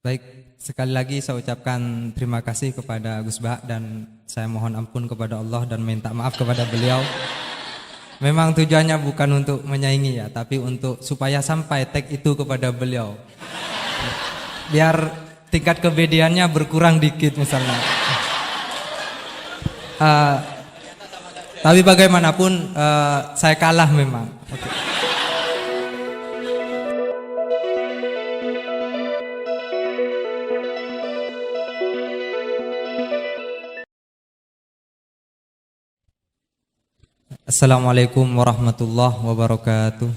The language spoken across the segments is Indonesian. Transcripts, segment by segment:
Baik, sekali lagi saya ucapkan terima kasih kepada Gus Bah dan saya mohon ampun kepada Allah dan minta maaf kepada beliau. Memang tujuannya bukan untuk menyaingi ya, tapi untuk supaya sampai tag itu kepada beliau. Biar tingkat kebedaannya berkurang dikit misalnya. Tapi bagaimanapun saya kalah memang. Okay. Assalamualaikum warahmatullahi wabarakatuh.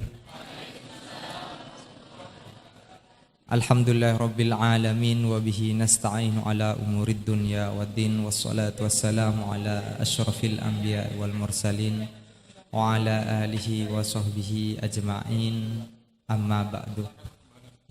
Alhamdulillah rabbil alamin wa bihi nasta'inu ala umurid dunya waddin wassalatu wassalamu ala asyrafil anbiya wal mursalin wa ala alihi wa sahbihi ajma'in, amma ba'du.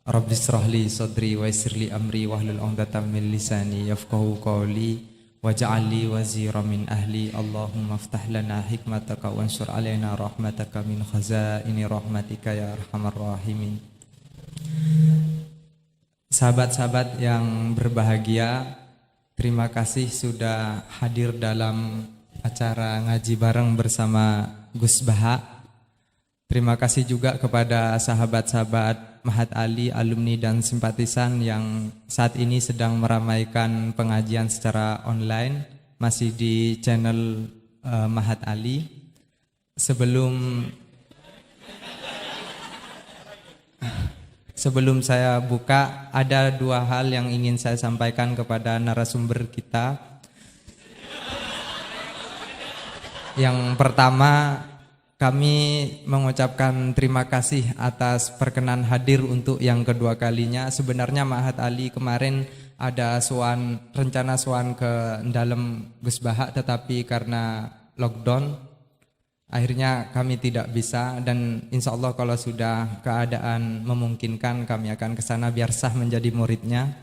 Rabbi israh li sadri wa yassir li amri wahlul 'uqdatam min lisani yafqahu qawli waj'al li wazira min ahli. Allahumma aftah lana hikmataka wansur alaina rahmataka min khazaini rahmatika ya arhamar rahimin. Sahabat-sahabat yang berbahagia, terima kasih sudah hadir dalam acara ngaji bareng bersama Gus Bah. Terima kasih juga kepada sahabat-sahabat Mahat Ali, alumni dan simpatisan yang saat ini sedang meramaikan pengajian secara online, masih di channel Mahat Ali. Sebelum saya buka, ada dua hal yang ingin saya sampaikan kepada narasumber kita. Yang pertama, kami mengucapkan terima kasih atas perkenan hadir untuk yang kedua kalinya. Sebenarnya Mahat Ali kemarin ada rencana sowan ke dalam Gus Bah, tetapi karena lockdown akhirnya kami tidak bisa, dan insya Allah kalau sudah keadaan memungkinkan kami akan ke sana biar sah menjadi muridnya.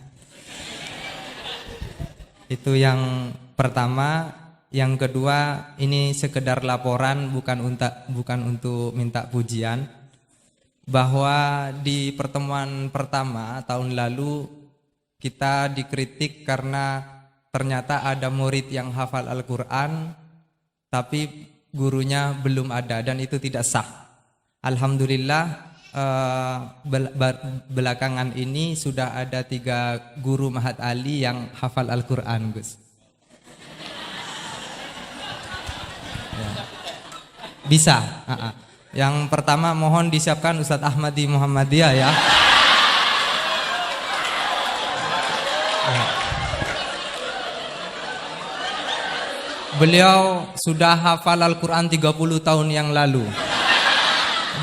Itu yang pertama. Yang kedua, ini sekedar laporan, bukan untuk minta pujian, bahwa di pertemuan pertama tahun lalu kita dikritik karena ternyata ada murid yang hafal Al-Quran tapi gurunya belum ada, dan itu tidak sah. Alhamdulillah belakangan ini sudah ada 3 guru Mahat Ali yang hafal Al-Quran, Gus. Bisa. Yang pertama mohon disiapkan Ustadz Ahmadi Muhammadiyah ya. Beliau sudah hafal Al-Quran 30 tahun yang lalu.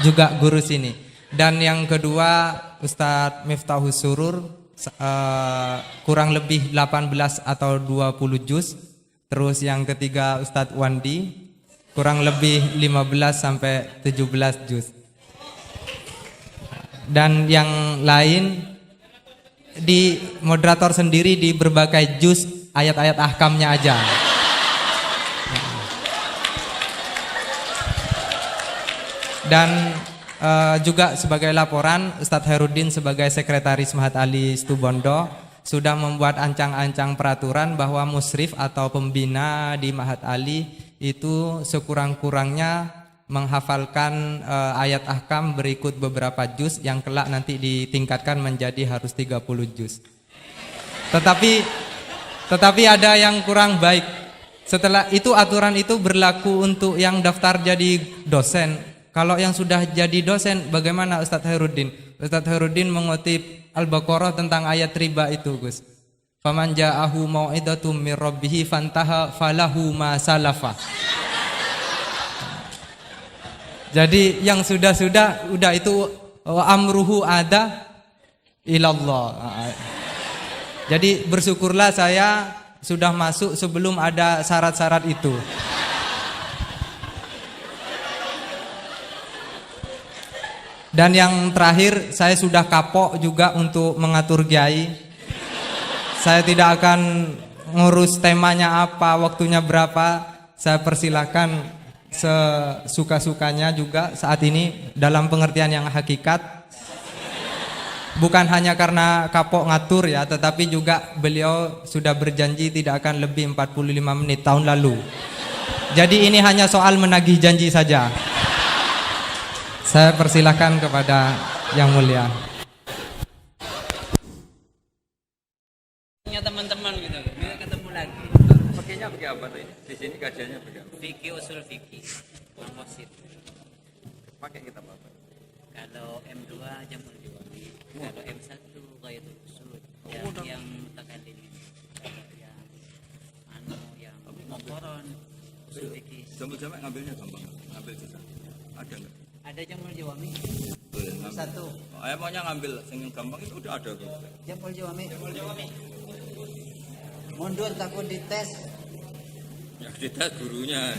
Juga guru sini. Dan yang kedua Ustadz Miftahus Surur, kurang lebih 18 atau 20 juz. Terus yang ketiga Ustadz Wandi, kurang lebih 15 sampai 17 juz. Dan yang lain di moderator sendiri di berbagai juz ayat-ayat ahkamnya aja. Dan juga sebagai laporan, Ustadz Herudin sebagai sekretaris Mahat Ali Situbondo sudah membuat ancang-ancang peraturan bahwa musrif atau pembina di Mahat Ali itu sekurang-kurangnya menghafalkan ayat ahkam berikut beberapa juz yang kelak nanti ditingkatkan menjadi harus 30 juz. Tetapi ada yang kurang baik. Setelah itu aturan itu berlaku untuk yang daftar jadi dosen. Kalau yang sudah jadi dosen bagaimana Ustadz Herudin? Ustadz Herudin mengutip Al-Baqarah tentang ayat riba itu, Gus. Faman ja'ahu mau'idatum mir rabbih fantaha falahu ma salafa. Jadi yang sudah udah itu amruhu ada ilallah. Jadi bersyukurlah saya sudah masuk sebelum ada syarat-syarat itu. Dan yang terakhir, saya sudah kapok juga untuk mengatur kiai. Saya tidak akan ngurus temanya apa, waktunya berapa. Saya persilakan sesuka-sukanya juga saat ini dalam pengertian yang hakikat. Bukan hanya karena kapok ngatur ya, tetapi juga beliau sudah berjanji tidak akan lebih 45 menit tahun lalu. Jadi ini hanya soal menagih janji saja. Saya persilahkan kepada Yang Mulia. Teman-teman gitu, kita ketemu lagi. Pakainya pakai apa tuh ini? Di sini kajiannya pakai apa? Fikih usul fikih, Mamosid. Pakai kitab apa? Kalau M2 Jamul Jawami, kalau M1 Ghayatul Usul, yang mutakalim. Kalau yang Muqarran usul fikih. Jamul Jamak ngambilnya gampang, ngambil susah. Ada nggak? Ada Jamul Jawami. Ngambil. Satu. Saya maunya ngambil yang gampang itu udah ada kok. Jamul Jawami. Mundur takut dites. Ya kita gurunya.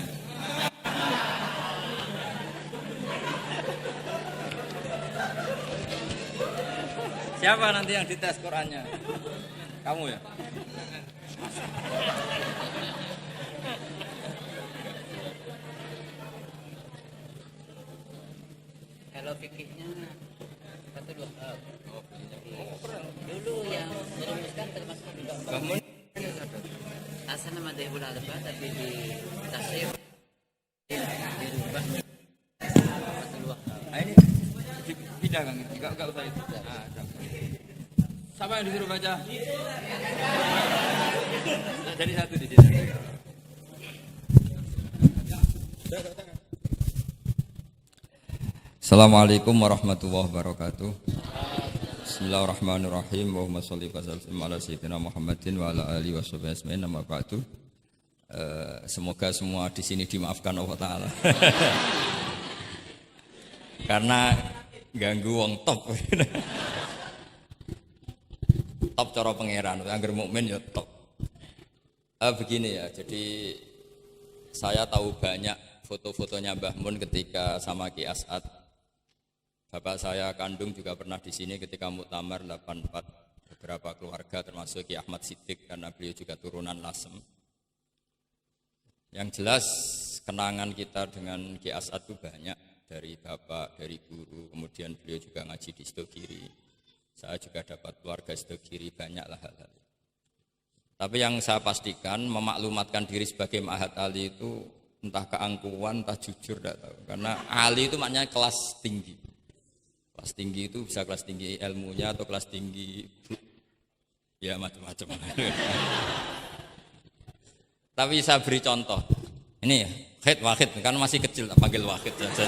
Siapa nanti yang dites Qurannya? Kamu ya? Kalau fikihnya Fathul Wahhab. Dulu yang merumuskan termasuk juga Kamu asal nama Daibul Arba'ah tapi di tasir dirubah Fathul Wahhab. ini pindah kan? Enggak usah itu. Siapa yang disuruh baca? Jadi satu di sini. Assalamualaikum warahmatullahi wabarakatuh. Bismillahirrahmanirrahim. Allahumma sholli wa sallim ala sayyidina Muhammadin wa ala alihi washabihi ajmain. Amma ba'du. Semoga semua di sini dimaafkan Allah Taala. Karena ganggu wong top. Top cara pangeran, angger mukmin ya top. Begini ya, jadi saya tahu banyak foto-fotonya Mbah Mun ketika sama Ki As'ad. Bapak saya kandung juga pernah di sini ketika muktamar 84, beberapa keluarga termasuk Ki Ahmad Siddiq karena beliau juga turunan Lasem. Yang jelas kenangan kita dengan Ki As'ad itu banyak, dari bapak, dari guru, kemudian beliau juga ngaji di Sidogiri. Saya juga dapat keluarga Sidogiri, banyaklah hal-hal. Tapi yang saya pastikan memaklumatkan diri sebagai Ma'had Ali itu entah keangkuhan, entah jujur, tidak tahu. Karena Ali itu maknanya kelas tinggi. Kelas tinggi itu bisa kelas tinggi ilmunya atau kelas tinggi ya macam-macam. Tapi saya beri contoh. Ini ya, Wahid kan masih kecil tak panggil Wahid saja.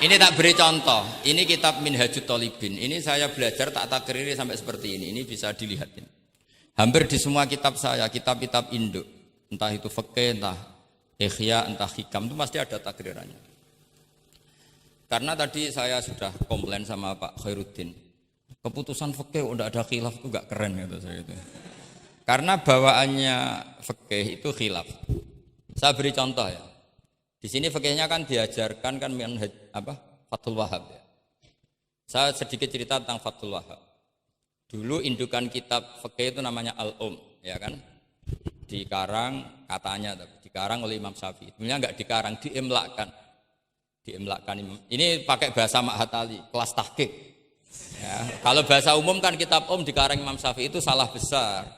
Ini tak beri contoh. Ini kitab Minhajut Thalibin. Ini saya belajar tak takriri sampai seperti ini. Ini bisa dilihat ini. Hampir di semua kitab saya, kitab-kitab induk, entah itu fikih, entah ihya, entah hikam, itu pasti ada takrirannya. Karena tadi saya sudah komplain sama Pak Khairuddin, keputusan fikih udah ada khilaf itu gak keren kata saya itu. Karena bawaannya fikih itu khilaf. Saya beri contoh ya. Di sini fikihnya kan diajarkan kan Fathul Wahhab ya. Saya sedikit cerita tentang Fathul Wahhab. Dulu indukan kitab fikih itu namanya ya kan? Dikarang katanya, dikarang oleh Imam Syafi'i. Sebenarnya enggak dikarang, diimlakkan. Ini pakai bahasa Ma'had Ali, kelas tahqiq. Ya, kalau bahasa umum kan kitab dikarang Imam Syafi'i itu salah besar.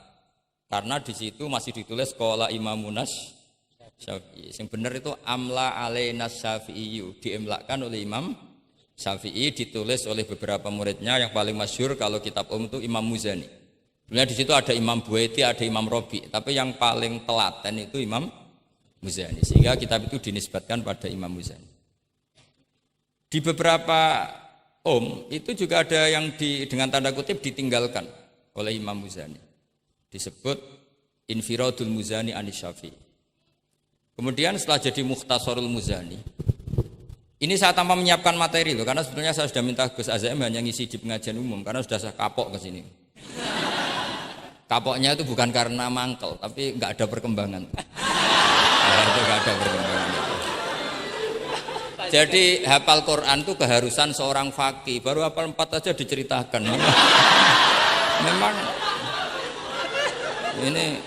Karena di situ masih ditulis qala Imamunas Syafi'i. Yang benar itu amla alaina Syafi'i, diimlakkan oleh Imam Syafi'i, ditulis oleh beberapa muridnya. Yang paling masyhur kalau kitab itu Imam Muzani. Sebenarnya di situ ada Imam Buaiti, ada Imam Robi, tapi yang paling telaten itu Imam Muzani. Sehingga kitab itu dinisbatkan pada Imam Muzani. Di beberapa itu juga ada yang dengan tanda kutip ditinggalkan oleh Imam Muzani. Disebut Infiradul Muzani anis Syafi'i. Kemudian setelah jadi Mukhtasarul Muzani, ini saya tanpa menyiapkan materi loh, karena sebetulnya saya sudah minta Gus Azam hanya ngisi di pengajian umum, karena sudah saya kapok ke sini. Kapoknya itu bukan karena mangkel, tapi nggak ada perkembangan. Itu nggak ada perkembangan. Jadi hafal Quran itu keharusan seorang faqih. Baru hafal 4 aja diceritakan. Memang ini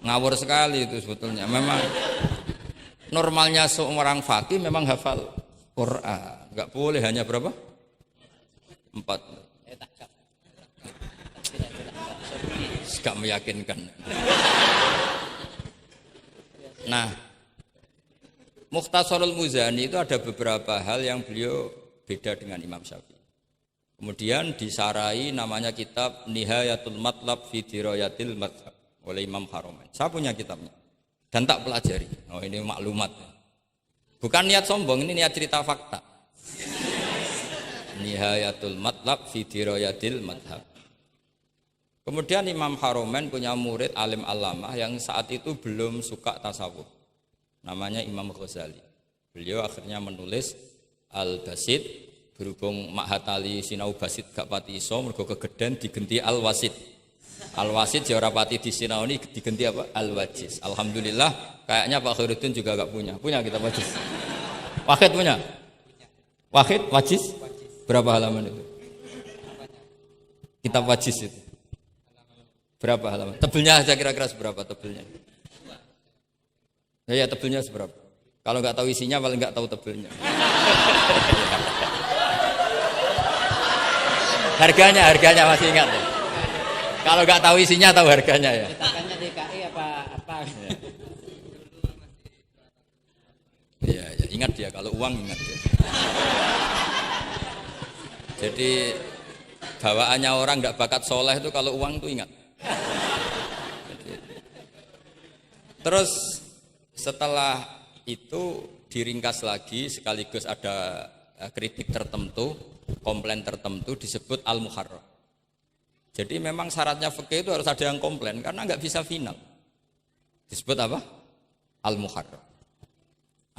ngawur sekali itu sebetulnya. Memang normalnya seorang faqih memang hafal Quran. Enggak boleh hanya berapa? 4 4. Tak. Tidak. Gak meyakinkan. Nah, Mukhtasarul Muzani itu ada beberapa hal yang beliau beda dengan Imam Syafi'i. Kemudian disarai namanya kitab Nihayatul Matlab fi Dirayatil Madhab oleh Imam Haramain. Saya punya kitabnya dan tak pelajari. Oh, ini maklumat. Bukan niat sombong, ini niat cerita fakta. Nihayatul Matlab fi Dirayatil Madhab. Kemudian Imam Haramain punya murid alim alamah yang saat itu belum suka tasawuf. Namanya Imam Ghazali. Beliau akhirnya menulis Al-Basit, berhubung Mak Hatali sinau basit gak pati iso mergo kegeden digenti Al-Wasit. Al-Wasit ya ora pati disinaoni digenti apa? Al-Wajiz. Alhamdulillah kayaknya Pak Khairuddin juga gak punya. Punya kitab Wajiz. Wahid punya? Wahid Wajiz? Berapa halaman itu? Kitab Wajiz itu. Berapa halaman? Tebelnya aja kira-kira seberapa tebelnya? Ya tebelnya seberapa? Kalau nggak tahu isinya paling nggak tahu tebelnya. harganya masih ingat ya? Kalau nggak tahu isinya tahu harganya ya. Cetakannya DKI apa? Ya, ingat dia kalau uang ingat dia. Jadi bawaannya orang nggak bakat soleh itu kalau uang itu ingat. Terus setelah itu diringkas lagi sekaligus ada kritik tertentu, komplain tertentu disebut Al-Muharrar. Jadi memang syaratnya fikih itu harus ada yang komplain karena nggak bisa final. Disebut apa? Al-Muharrar.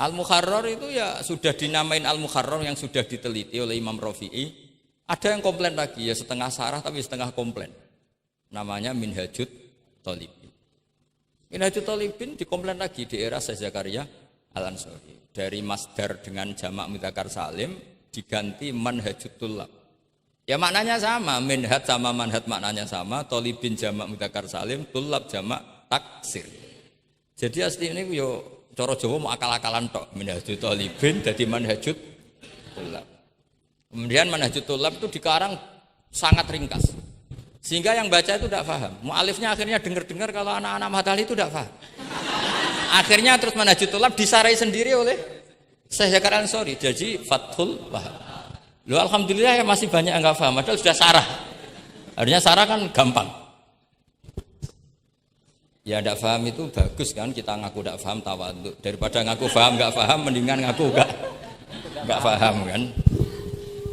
Al-Muharrar itu ya sudah dinamain Al-Muharrar yang sudah diteliti oleh Imam Rafi'i. Ada yang komplain lagi ya setengah sarah tapi setengah komplain. Namanya Minhajut Thalibin. Minhajut Thalibin dikomplain lagi di era Syekh Zakaria Al-Ansari. Dari masdar dengan jamak mudzakkar salim diganti manhajut thullab. Ya maknanya sama, minhaj sama manhaj maknanya sama, thalibin jamak mudzakkar salim, thullab jamak taksir. Jadi asli ini yo cara Jawa mau akal-akalan tok, minhajut thalibin jadi manhajut thullab. Kemudian manhajut thullab itu dikarang sangat ringkas. Sehingga yang baca itu tidak paham. Mu'alifnya akhirnya dengar-dengar kalau anak-anak Matahali itu tidak paham. Akhirnya terus manhajut thullab disarai sendiri oleh Syekh Zakaria Al-Ansari. Jadi Fathul Wahab. Loh alhamdulillah ya masih banyak yang enggak paham. Padahal sudah sarah. Artinya sarah kan gampang. Ya tidak paham itu bagus kan kita ngaku tidak paham tawadhu. Daripada ngaku paham enggak paham mendingan ngaku enggak paham kan.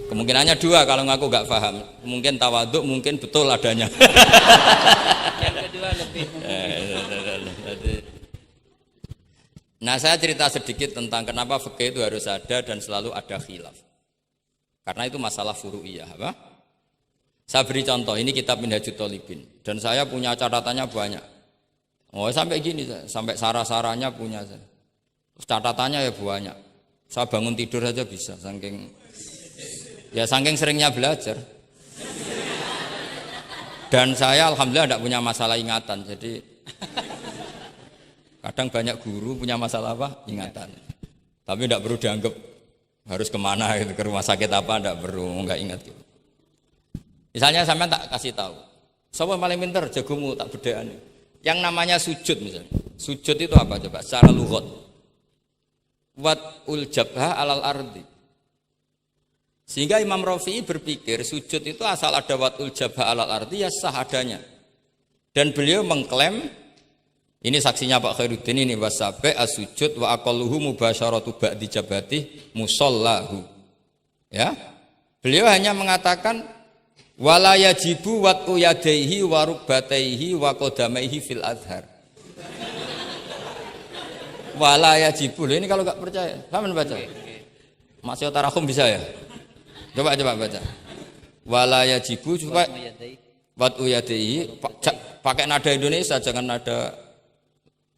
Kemungkinannya dua kalau ngaku gak paham. Mungkin tawaduk, mungkin betul adanya. Yang kedua lebih Nah saya cerita sedikit tentang kenapa fikih itu harus ada dan selalu ada khilaf. Karena itu masalah furu'iyah. Apa? Saya beri contoh, ini kitab Minhajut Thalibin. Dan saya punya catatannya banyak. Oh sampai gini, sampai sarah-sarahnya punya. Terus catatannya ya banyak. Saya bangun tidur saja bisa, saking seringnya belajar. Dan saya alhamdulillah tidak punya masalah ingatan. Jadi kadang banyak guru punya masalah apa? Ingatan. Tapi tidak perlu dianggap harus kemana gitu, ke rumah sakit apa, tidak perlu, nggak ingat gitu. Misalnya sampai tak kasih tahu. Siapa paling pintar jagomu tak bedaan. Yang namanya sujud misalnya. Sujud itu apa coba? Secara lughat. Wat'ul jabha alal ardi. Sehingga Imam Rafi'i berpikir sujud itu asal ada wat'ul jabha alal ardi ya sah adanya. Dan beliau mengklaim, ini saksinya Pak Khairuddin ini, wasabe as-sujud wa aqalluhu mubasyaratu ba'di jabati musallahu. Ya. Beliau hanya mengatakan wala yajibu wat'u yadaihi wa rukbataihi wa qadamaihi fil azhar. Wala yajibu. Ini kalau enggak percaya, sama baca. Masih tarakum bisa ya? Coba baca. Wala yajibu coba wat'u yadaihi pakai nada Indonesia jangan nada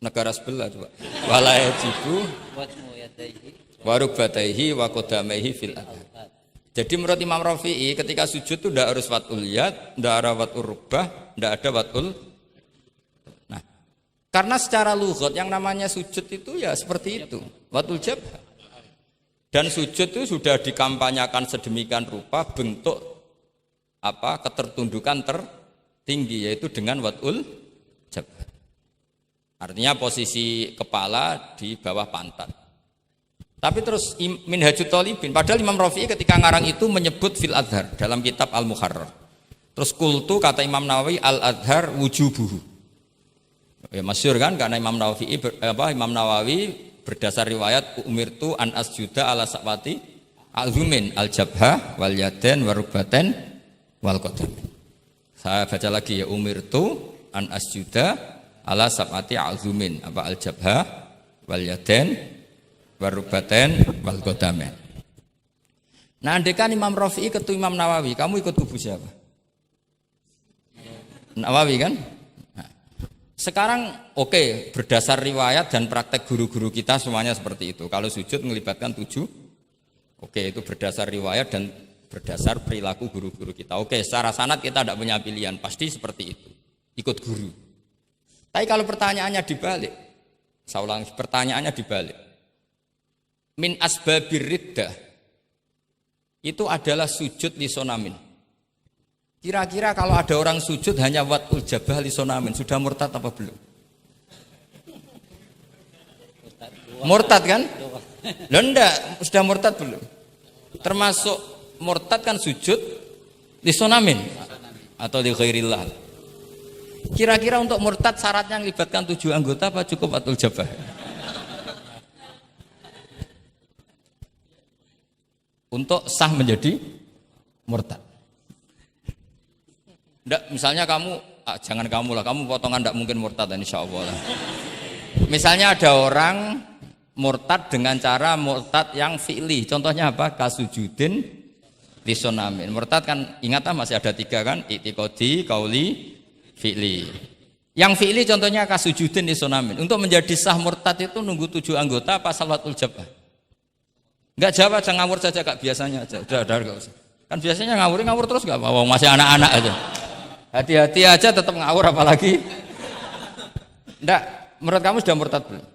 negara sebelah coba. Wala yajibu wat'u yadaihi wa rukbataihi wa qadamaihi fil azhar. Jadi menurut Imam Rafi'i ketika sujud itu tidak harus wat'ul yad, tidak ada wat'ul rukbah, tidak ada wat'ul. Nah, karena secara lughat yang namanya sujud itu ya seperti itu, wat'ul jabha. Dan sujud itu sudah dikampanyakan sedemikian rupa bentuk ketertundukan tertinggi, yaitu dengan watul jabhah. Artinya posisi kepala di bawah pantat. Tapi terus Minhajut Thalibin, padahal Imam Rafi'i ketika ngarang itu menyebut fil adhar dalam kitab Al-Muharrar. Terus kultu kata Imam Nawawi al-adhar wujubuhu. Ya masyhur kan, karena Imam Nawawi berdasar riwayat umirtu an asjuda ala sa'wati al-zumin al-jabhah wal yaden warubaten wal qadam. Saya baca lagi ya, umirtu an asjuda ala sab'ati alzumin al-jabhah wal yaden warubaten wal qadamen. Nah, andekan Imam Rafi'i ketemu Imam Nawawi, kamu ikut kubu siapa? Nawawi kan? Nah, sekarang oke, berdasar riwayat dan praktek guru-guru kita semuanya seperti itu. Kalau sujud melibatkan 7, oke, itu berdasar riwayat dan berdasar perilaku guru-guru kita. Oke, secara sanad kita tidak punya pilihan, pasti seperti itu. Ikut guru. Tapi kalau pertanyaannya dibalik, saya ulang, pertanyaannya dibalik. Min asbabir riddah itu adalah sujud lisonamin. Kira-kira kalau ada orang sujud hanya watul jabhah lisonamin, sudah murtad apa belum? Murtad kan? Loh enggak, sudah murtad belum? Termasuk murtad kan sujud lisonamin atau li ghairillah. Kira-kira untuk murtad syaratnya melibatkan 7 anggota apa cukup watul jabhah? Untuk sah menjadi murtad. Nggak, misalnya kamu, jangan kamu lah, kamu potongan tidak mungkin murtad, insya Allah lah. Misalnya ada orang murtad dengan cara murtad yang fi'li, contohnya apa? Kasujudin lisonamin. Murtad kan, ingat masih ada 3 kan? I'tiqadi, qauli, fi'li. Yang fi'li contohnya kasujudin lisonamin. Untuk menjadi sah murtad itu nunggu 7 anggota apa salawatul jabhah? Enggak jawab aja, ngawur saja kak, biasanya aja. Udah enggak usah. Kan biasanya ngawur terus enggak apa-apa, masih anak-anak aja. Hati-hati aja tetap ngawur apalagi. Enggak, menurut kamu sudah murtad belum?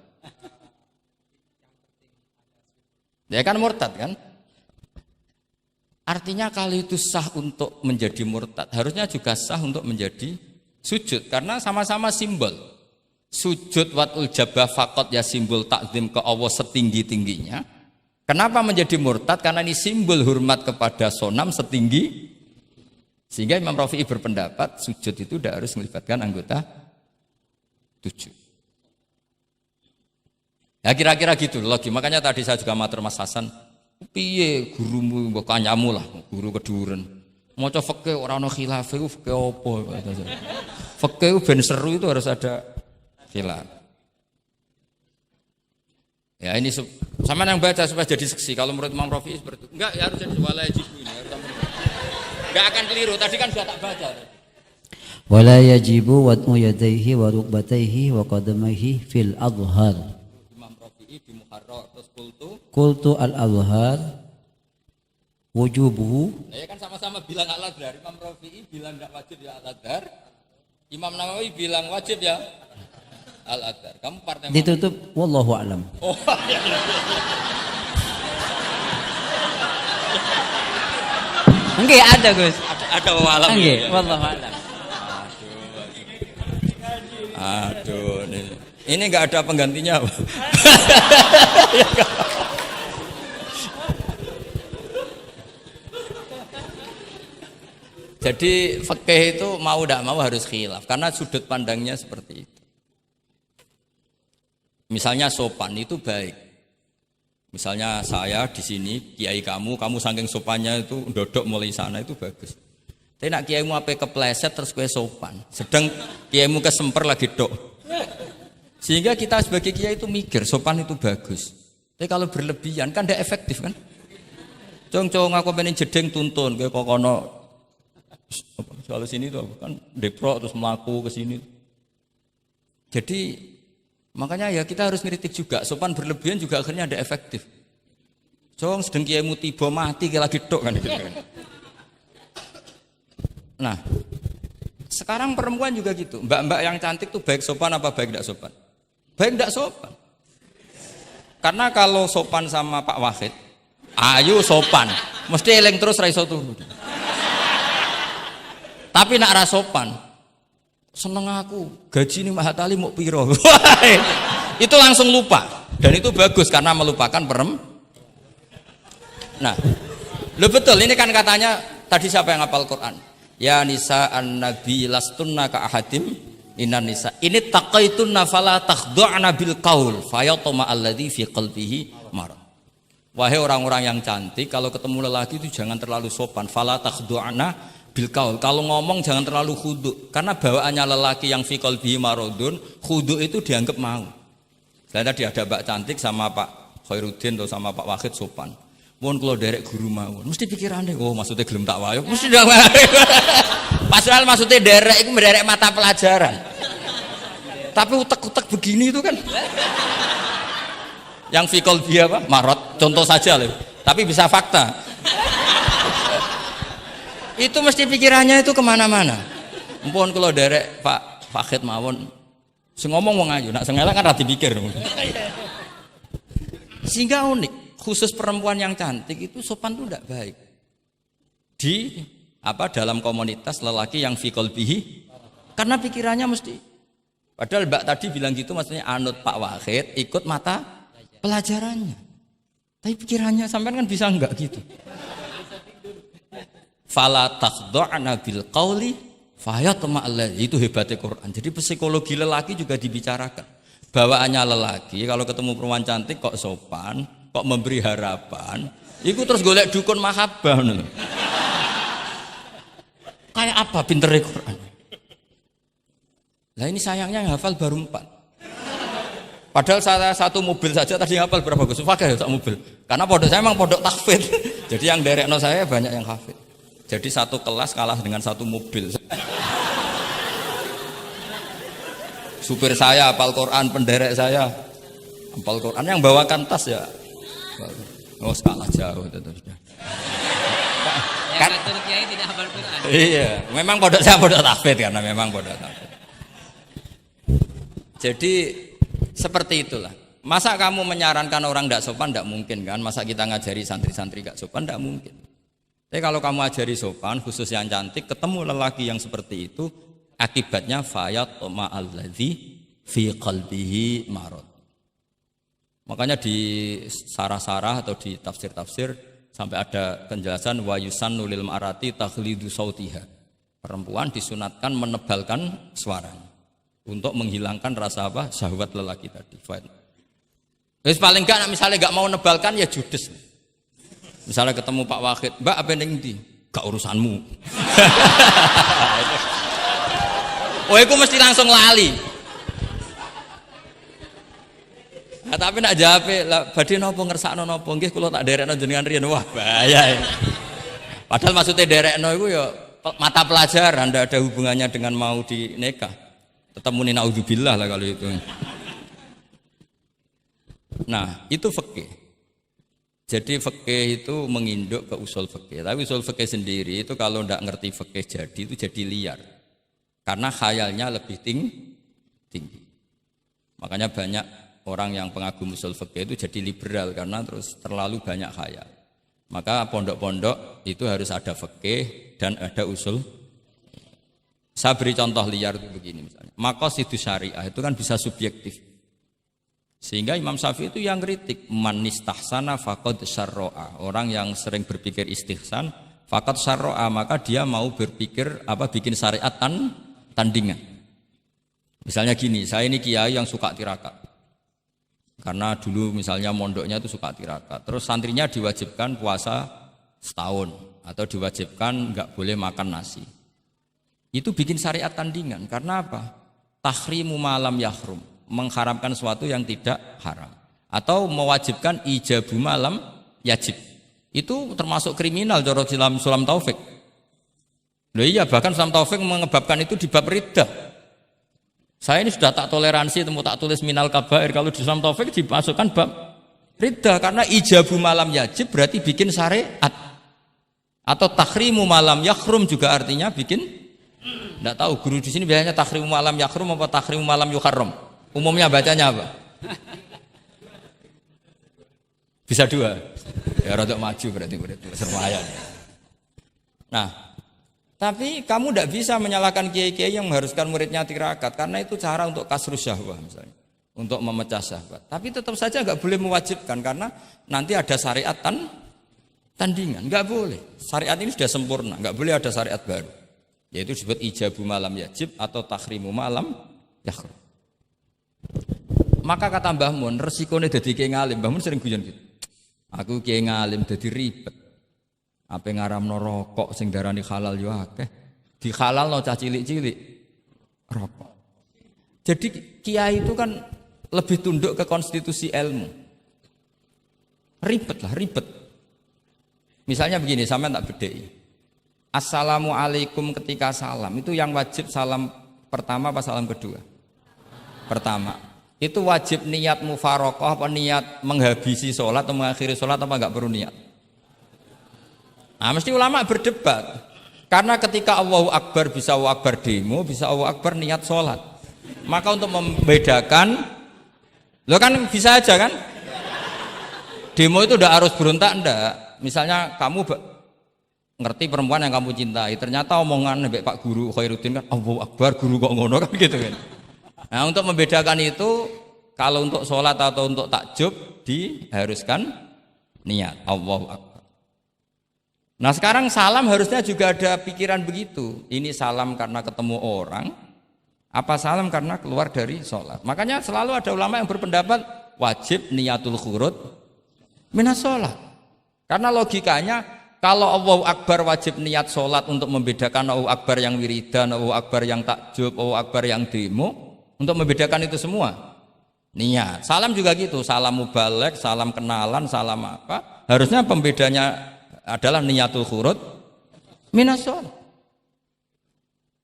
Ya kan murtad kan? Artinya kalau itu sah untuk menjadi murtad, harusnya juga sah untuk menjadi sujud, karena sama-sama simbol. Sujud watul jabhah faqat ya simbol takzim ke Allah setinggi-tingginya. Kenapa menjadi murtad? Karena ini simbol hormat kepada sonam setinggi, sehingga Imam Rafi'i berpendapat sujud itu tidak harus melibatkan anggota 7. Ya kira-kira gitu lagi. Makanya tadi saya juga matur Mas Hasan, piye gurumu mbok kanyamu lah, guru keduren. Maca fikih ora ana khilaf iku fikih apa? Fikih ben seru itu harus ada khilaf. Ya ini sama yang baca supaya jadi seksi. Kalau menurut Imam Rafi'i seperti itu. Enggak, ya harus jadi wala yajibu ini. Enggak akan keliru. Tadi kan sudah tak baca. Wala yajibu wad'u yadayhi wa rukbatayhi wa qadamaihi fil adhar. Imam Rafi'i di Muharrar terus qultu al adhar wujubuhu. Ya kan sama-sama bilang al-adhar. Imam Rafi'i bilang enggak wajib ya al-adhar. Imam Nawawi bilang wajib ya al-adhar. Kamu partai mana? Ditutup wallahu alam. Oh, iya. Enggak ada, Gus. Ada walam. Enggak, wallahu alam. Aduh, ini enggak ada penggantinya. Jadi fikih itu mau tidak mau harus khilaf karena sudut pandangnya seperti itu. Misalnya sopan itu baik. Misalnya saya di sini, kiai kamu saking sopannya itu dodok mulai sana itu bagus. Tapi nak kiaimu apa kepleset terus kue sopan. Sedang kiaimu kesemper lagi dok. Sehingga kita sebagai kiai itu mikir sopan itu bagus. Tapi kalau berlebihan kan tidak efektif kan. Cong aku pengen jedeng tuntun kayak kokono. Soal sini tuh kan deprok terus melaku ke sini. Jadi makanya ya kita harus ngeritik juga, sopan berlebihan juga akhirnya ada efektif. Jong sedang kiaimu tiba mati kayak lagi dok kan gitu kan. Nah, sekarang perempuan juga gitu. Mbak-mbak yang cantik tuh baik sopan apa baik tidak sopan? Baik tidak sopan. Karena kalau sopan sama Pak Wahid, ayo sopan, mesti eling terus ra iso turu. Tapi nak ra sopan. Seneng aku, gaji ini Mahatali mau piro. Itu langsung lupa. Dan itu bagus karena melupakan Nah, lo betul ini kan katanya tadi siapa yang hafal Quran? Ya nisa an-nabi lastunna ka ahadim inan nisa. Ini taqaitunna fala takhdu'na bil qaul fayatma alladzi fi qalbihi marad. Wahai orang-orang yang cantik, kalau ketemu lelaki itu jangan terlalu sopan. Fala takhdu'na bil qaul. Kalau ngomong jangan terlalu khudu karena bawaannya lelaki yang fi qalbihi maradun, khudu itu dianggap mau. Saya tadi ada Mbak cantik sama Pak Khairuddin atau sama Pak Wahid sopan. Mohon kalau derek guru mawon, mesti pikirannya, oh maksudnya gelem tak wayo, mesti dah. Padahal maksudnya derek itu menderek mata pelajaran. Tapi utek-utek begini itu kan, yang fikol dia apa? Marot, contoh saja loh. Tapi bisa fakta. Itu mesti pikirannya itu kemana-mana. Mohon kalau derek Pak Fakid mawon, ngomong wong ayu, nak sengelak kan rati pikir. Sehingga unik. Khusus perempuan yang cantik itu sopan itu tidak baik di dalam komunitas lelaki yang fi qalbihi karena pikirannya mesti padahal Mbak tadi bilang gitu maksudnya anut Pak Wahid ikut mata pelajarannya tapi pikirannya sampean kan bisa enggak gitu fala takhdu'na bil qauli fayatma alladzi itu hebatnya Quran jadi psikologi lelaki juga dibicarakan bawaannya lelaki kalau ketemu perempuan cantik kok sopan kok memberi harapan iku terus golek dukun mahabbah ngono. Kayak apa pintere Quran. Lah ini sayangnya yang hafal baru 4. Padahal saya satu mobil saja tadi hafal berapa Gus? Fakih satu mobil. Karena pondok saya memang pondok tahfidz. Jadi yang derekno saya banyak yang hafid. Jadi satu kelas kalah dengan satu mobil. Supir saya hafal Quran, penderek saya hafal Quran, yang bawakan tas ya. Oh kalah jauh itu sudah. Yang ngatur kiai tidak hafal Quran. Iya, memang pondok saya pondok tahfidz karena memang pondok tahfidz. Jadi seperti itulah. Masa kamu menyarankan orang tidak sopan? Tidak mungkin kan. Masa kita ngajari santri-santri gak sopan? Tidak mungkin. Tapi kalau kamu ajari sopan, khusus yang cantik, ketemu lelaki yang seperti itu, akibatnya fayatma alladzi fi qalbihi marad. Makanya di sarah-sarah atau di tafsir-tafsir sampai ada penjelasan wa yusannu lil marati takhlidu sautiha. Perempuan disunatkan menebalkan suaranya untuk menghilangkan rasa apa? Syahwat lelaki tadi. Terus paling enggak misalnya enggak mau nebalkan ya judes. Misalnya ketemu Pak Wahid, "Mbak apa ning ndi?" "Gak urusanmu." Oh, itu mesti langsung lali. Nah, tapi nak jawab, badhe napa ngersakno napa nggih kula tak derekno jenengan riyen. Wah, bahaya. Padahal maksudnya derekno iku ya mata pelajaran, ndak ada hubungannya dengan mau dinikah. Tetap muni naudzubillah lah kalau itu. Nah, itu fikih. Jadi fikih itu menginduk ke usul fikih. Tapi usul fikih sendiri itu kalau ndak ngerti fikih itu jadi liar. Karena khayalnya lebih tinggi. Makanya banyak orang yang pengagum usul fikih itu jadi liberal karena terus terlalu banyak khayal. Maka pondok-pondok itu harus ada fikih dan ada usul. Saya beri contoh liar itu begini misalnya. Maqasidus syariah itu kan bisa subjektif. Sehingga Imam Syafi'i itu yang kritik man istahsana faqad syarra'a. Orang yang sering berpikir istihsan faqad syarra'a, maka dia mau berpikir bikin syariat tandingan. Misalnya gini, saya ini kiai yang suka tirakat. Karena dulu misalnya mondoknya itu suka tirakat. Terus santrinya diwajibkan puasa setahun atau diwajibkan enggak boleh makan nasi. Itu bikin syariat tandingan. Karena apa? Tahrimu malam yahrum, mengharamkan sesuatu yang tidak haram. Atau mewajibkan ijabu malam yajib. Itu termasuk kriminal cara dalam Sulam Taufik. Loh iya, bahkan Sulam Taufik mengebabkan itu di bab riddah. Saya ini sudah tak toleransi, tak tulis minal kabair. Kalau di Islam Taufik dimasukkan bab riddah karena ijabu malam yajib berarti bikin syariat. Atau takhrimu malam yakhrum juga artinya bikin. Tidak tahu guru di sini biasanya takhrimu malam yakhrum apa takhrimu malam yukharram. Umumnya bacanya apa? Bisa dua. Ya rodok maju berarti sermayan. Nah, Tapi kamu tidak bisa menyalahkan kiai-kiai yang mengharuskan muridnya tirakat karena itu cara untuk kasrus syahwah misalnya, untuk memecah syahwat. Tapi tetap saja nggak boleh mewajibkan karena nanti ada syariat tandingan, nggak boleh. Syariat ini sudah sempurna, nggak boleh ada syariat baru. Yaitu disebut ijabu malam yajib atau takhrimu malam yakhrum. Maka kata Mbah Mun, resikonya jadi kiai ngalim. Mbah Mun sering guyon gitu. Aku kiai ngalim jadi ribet. Apa ngaramno rokok sing darani halal yo akeh. Di halalno cah cilik-cilik rokok. Jadi kiai itu kan lebih tunduk ke konstitusi ilmu. Ribet lah, ribet. Misalnya begini, sampean tak bedheki. Assalamualaikum ketika salam, itu yang wajib salam pertama apa salam kedua? Pertama. Itu wajib niat mufaroqah apa niat menghabisi sholat atau mengakhiri sholat apa enggak perlu niat? Nah, mesti ulama berdebat. Karena ketika Allahu Akbar bisa Allahu Akbar demo, bisa Allahu Akbar niat sholat. Maka untuk membedakan, lo kan bisa aja kan? Demo itu udah harus berontak enggak? Misalnya kamu ngerti perempuan yang kamu cintai, ternyata omongan mbek Pak Guru Khairuddin kan Allahu Akbar, guru kok ngono kan gitu kan. Nah, untuk membedakan itu, kalau untuk sholat atau untuk takjub diharuskan niat Allahu Akbar. Nah sekarang salam harusnya juga ada pikiran begitu. Ini salam karena ketemu orang, apa salam karena keluar dari sholat. Makanya selalu ada ulama yang berpendapat wajib niatul khurud minas sholat. Karena logikanya kalau Allahu Akbar wajib niat sholat untuk membedakan Allahu Akbar yang wiridan, Allahu Akbar yang takjub, Allahu Akbar yang demo, untuk membedakan itu semua niat. Salam juga gitu, salam mubalek, salam kenalan, salam apa, harusnya pembedanya adalah niatul khurud minas sholat.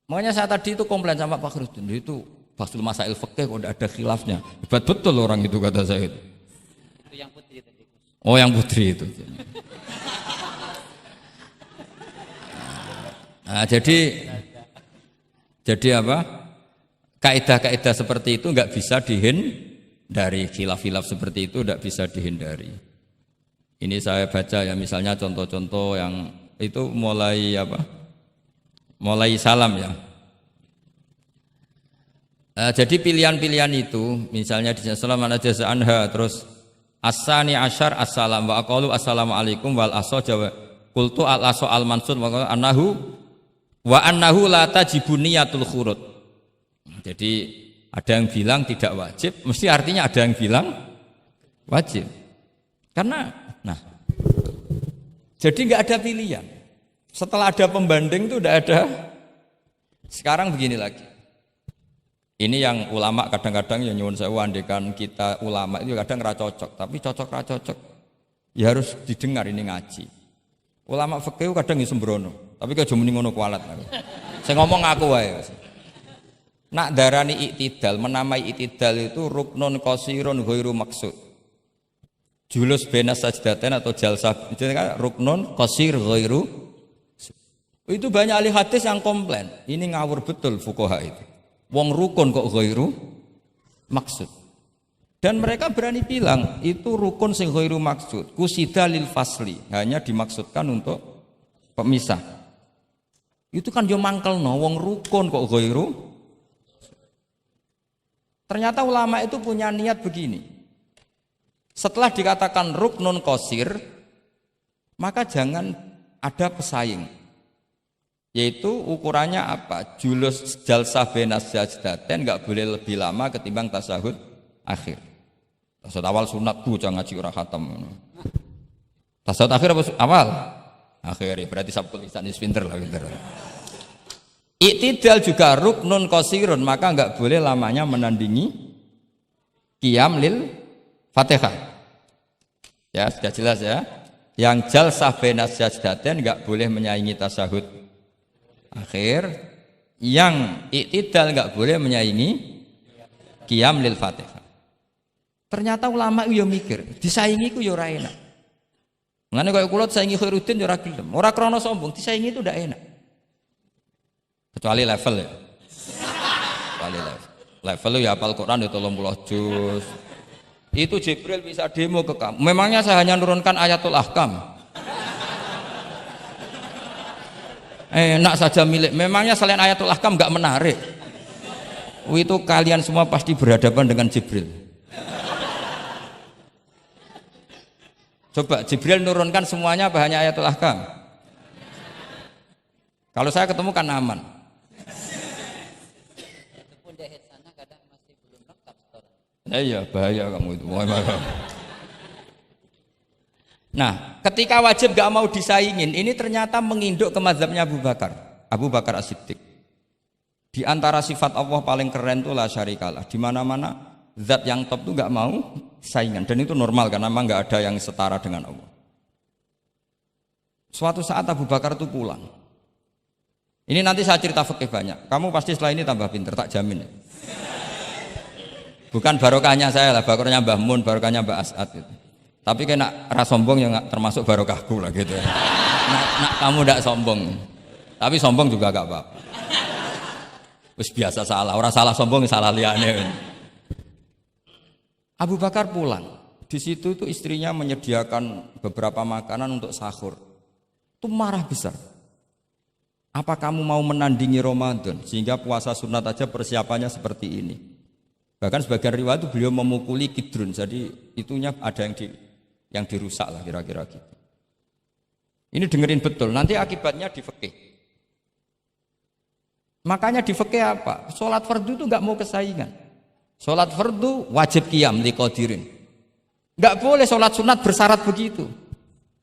Makanya saya tadi itu komplain sama Pak Khairuddin, itu Basul Masail Fikih kok ada khilafnya, hebat betul orang itu kata saya itu. Itu yang putri tadi. Oh yang putri itu. Nah, jadi apa? Kaidah-kaidah seperti itu nggak bisa dihindari, khilaf-khilaf seperti itu nggak bisa dihindari. Ini saya baca ya, misalnya contoh-contoh yang itu mulai apa? Mulai salam ya. Jadi pilihan-pilihan itu, misalnya di salam anajaza anha, terus asani asyar assalam wa aqalu assalamualaikum wal aso jawa kultu al aso al mansur wa annahu la tajibu niyatul khurud. Jadi ada yang bilang tidak wajib, mesti artinya ada yang bilang wajib. Karena jadi nggak ada pilihan. Setelah ada pembanding itu udah ada. Sekarang begini lagi. Ini yang ulama kadang-kadang ya nyuwun sewu, andekan kita ulama itu kadang ra cocok, tapi cocok ra cocok. Ya harus didengar ini ngaji. Ulama fikih kadang ya sembrono, tapi kok muni ngono kualat. Saya ngomong aku wae. Nak darani iktidal, menamai iktidal itu ruknun qasirun ghairu maksud. Julus benas sajdatain atau jalsah itu kan ruknun qasir ghairu. Itu banyak ahli hadis yang komplain. Ini ngawur betul fuqaha itu. Wong rukun kok ghairu maksud. Dan mereka berani bilang itu rukun sing ghairu maksud. Kusida lil fasli, hanya dimaksudkan untuk pemisah. Itu kan yo mangkelno wong rukun kok ghairu. Ternyata ulama itu punya niat begini. Setelah dikatakan ruknun qasir, maka jangan ada pesaing. Yaitu ukurannya apa? Julus jalsah benas sajdatain enggak boleh lebih lama ketimbang tasyahud akhir. Tasyahud awal sunat bu jangan ngaji ora khatam. Tasyahud akhir apa awal? Akhir, berarti sabtu lisan pinter lah pinter. Iktidal juga ruknun qasirun, maka enggak boleh lamanya menandingi qiyam lil Fatihah. Ya, sudah jelas ya. Yang jalsah benas sajdatain enggak boleh menyaingi tasyahud akhir. Yang iktidal enggak boleh menyaingi qiyam lil Fatihah. Ternyata ulama itu ya mikir, disaingi ku ya ora enak. Ngene kaya kula saingi Khairuddin ya ora gelem. Ora krana sombong, disaingi itu ndak enak. Kecuali level ya. Kecuali level. Level ya hafal Quran ya 30 juz. Itu Jibril bisa demo ke kamu. Memangnya saya hanya nurunkan ayatul ahkam. Enak saja milik. Memangnya selain Ayatul Ahkam nggak menarik? Itu kalian semua pasti berhadapan dengan Jibril. Coba Jibril nurunkan semuanya apa hanya Ayatul Ahkam? Kalau saya ketemu kan aman. Iya bahaya kamu itu. Nah, ketika wajib gak mau disaingin, ini ternyata menginduk ke mazhabnya Abu Bakar. Abu Bakar As-Siddiq. Di antara sifat Allah paling keren itu la syarikalah. Di mana-mana zat yang top itu gak mau saingan, dan itu normal karena memang gak ada yang setara dengan Allah. Suatu saat Abu Bakar itu pulang. Ini nanti saya cerita fikih banyak. Kamu pasti setelah ini tambah pinter, tak jamin. Bukan barokahnya saya lah, barokahnya Mbah Mun, barokahnya Mbah As'ad gitu. Tapi kena ras sombong yang termasuk barokahku lah gitu. Nak kamu tidak sombong, tapi sombong juga gak apa-apa. Terus biasa salah, orang salah sombong salah liane. Abu Bakar pulang, di situ itu istrinya menyediakan beberapa makanan untuk sahur. Itu marah besar. Apa kamu mau menandingi Ramadan sehingga puasa sunat aja persiapannya seperti ini? Bahkan sebagian riwayat itu beliau memukuli Kidrun, jadi itunya ada yang dirusak lah kira-kira gitu. Ini dengerin betul, nanti akibatnya di fikih. Makanya di fikih apa? Sholat fardu itu nggak mau kesaingan. Sholat fardu wajib qiyam liqadirin. Nggak boleh sholat sunat bersyarat begitu.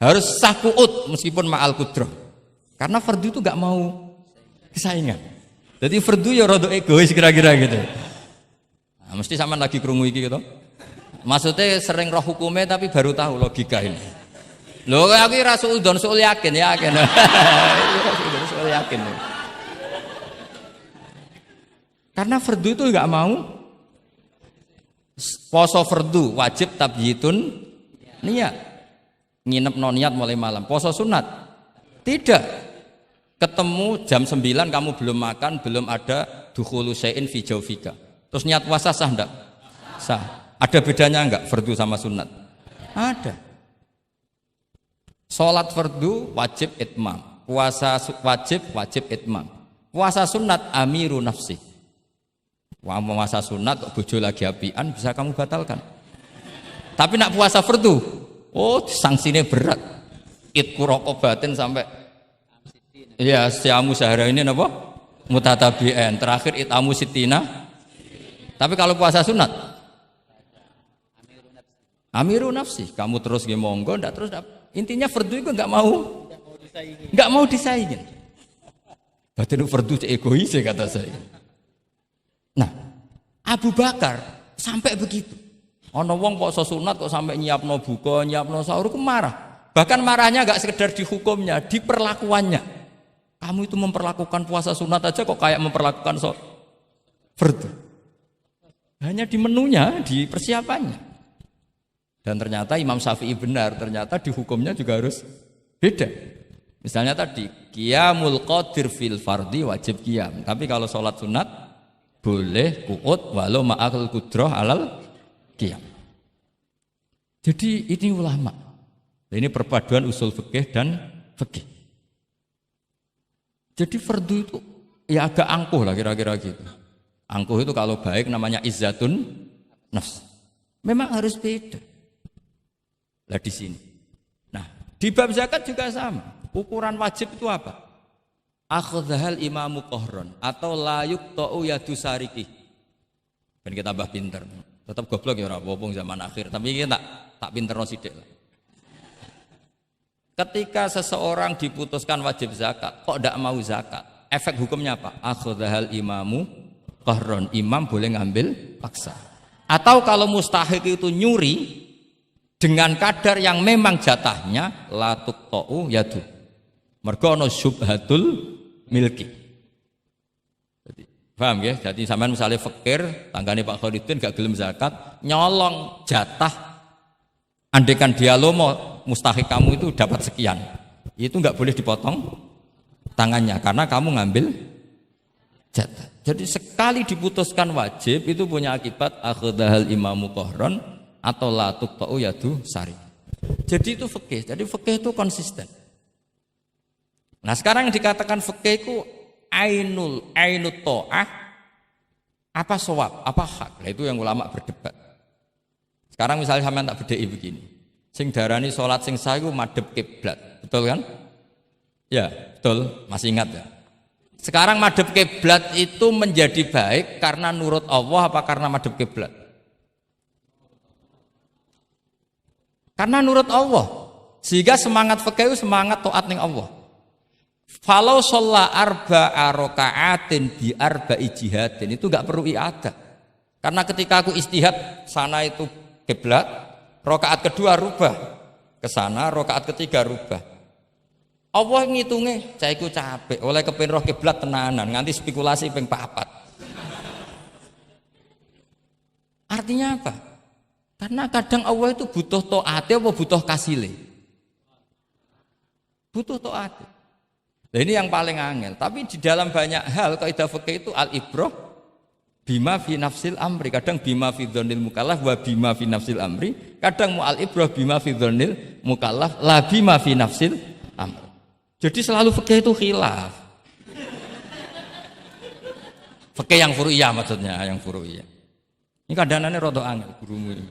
Harus sah qu'ud meskipun ma'al qudrah. Karena fardu itu nggak mau kesaingan. Jadi fardu ya rada egois kira-kira gitu. Nah, mesti sama lagi krungu iki gitu. Maksudnya sering roh hukumnya tapi baru tahu logika ini. Loh aku rasul don soal yakin. Soal yakin. Karena fardu itu nggak mau. Poso fardu wajib tabyitun niat. Nginep non niat mulai malam. Poso sunat tidak. Ketemu jam 9 kamu belum makan, belum ada dukhulu syai'in fi jawfika. Terus niat puasa sah enggak? Sah. Ada bedanya enggak fardu sama sunat? Ada. Salat fardu wajib itmam. Puasa wajib itmam. Puasa sunat amiru nafsi. Wah, puasa sunat kok bojo lagi apian bisa kamu batalkan. Tapi nak puasa fardu, oh sanksinya berat. Itku rokobatin sampai ya siamu sehari ini apa? Mutatabi'an. Terakhir itamu sitina. Tapi kalau puasa sunat amiru nafsi. Kamu terus nggih monggo, ndak terus intinya fardu itu enggak mau disaingin. Batin fardu egois kata saya. Nah, Abu Bakar sampai begitu. Ana wong poso sunat kok sampai nyiapno buka, nyiapno sahur ku marah. Bahkan marahnya enggak sekedar di hukumnya, di perlakuannya. Kamu itu memperlakukan puasa sunat aja kok kayak memperlakukan fardu. Hanya di menunya, di persiapannya. Dan ternyata Imam Syafi'i benar, ternyata di hukumnya juga harus beda. Misalnya tadi, qiyamul qadir fil fardi wajib qiyam. Tapi kalau sholat sunat, boleh qu'ud walau ma'al qudrah alal qiyam. Jadi ini ulama. Ini perpaduan usul fikih dan fikih. Jadi fardu itu ya agak angkuh lah kira-kira gitu. Angkuh itu kalau baik namanya izzatun nafs. Memang harus beda. Lah di sini. Nah, di bab zakat juga sama. Ukuran wajib itu apa? Akhdhal imamu qahron atau la yuqta'u yadu sariki. Ben kita tambah pinter. Tetap goblok ya ora apa-apa zaman akhir, tapi kita tak pinterno sithik lah. Ketika seseorang diputuskan wajib zakat, kok tidak mau zakat? Efek hukumnya apa? Akhdhal imamu qahron. Imam boleh ngambil paksa. Atau kalau mustahik itu nyuri dengan kadar yang memang jatahnya la tuqta'u yadu. Mergo ana syubhatul milki. Jadi, paham ya? Jadi sampean misalnya fakir, tanggane Pak Khalidin gak gelem zakat, nyolong jatah. Andaikan dia lomo mustahik kamu itu dapat sekian. Itu enggak boleh dipotong tangannya karena kamu ngambil jatah. Jadi sekali diputuskan wajib itu punya akibat akhdhal imamu qahron atau la tuqta'u yadu sari. Jadi itu fikih. Jadi fikih itu konsisten. Nah sekarang yang dikatakan fikih itu ainut ta'ah, apa shawab, apa hak. Nah, itu yang ulama berdebat. Sekarang misalnya sampean tak bedheki begini. Sing darani salat sing sah iku madhep kiblat. Betul kan? Ya, betul. Masih ingat ya? Sekarang madhep kiblat itu menjadi baik karena nurut Allah apa karena madhep kiblat? Karena nurut Allah. Sehingga semangat fikih itu semangat taat ning Allah. Falau sholla arba'a raka'atin bi arba'i jihadin itu enggak perlu i'adah. Karena ketika aku istihad sana itu kiblat, rakaat kedua rubah ke sana, rakaat ketiga rubah. Allah ngitungnya, saya iku capek, oleh kepen roh kiblat tenanan, nganti spekulasi ping 4. Artinya apa? Karena kadang Allah itu butuh taate apa butuh kasile? Butuh taate. Nah, ini yang paling angel. Tapi di dalam banyak hal kaidah fikih itu al-ibrah bima fi nafsil amri. Kadang bima fi dzannil mukallaf wa bima fi nafsil amri. Kadang mu al-ibrah bima fi dzannil mukallaf la bima fi nafsil amri. Jadi selalu fikih itu khilaf. Fikih yang furu'iyah maksudnya, yang furu'iyah. Ini kadang-kadang rada angel gurumu ini.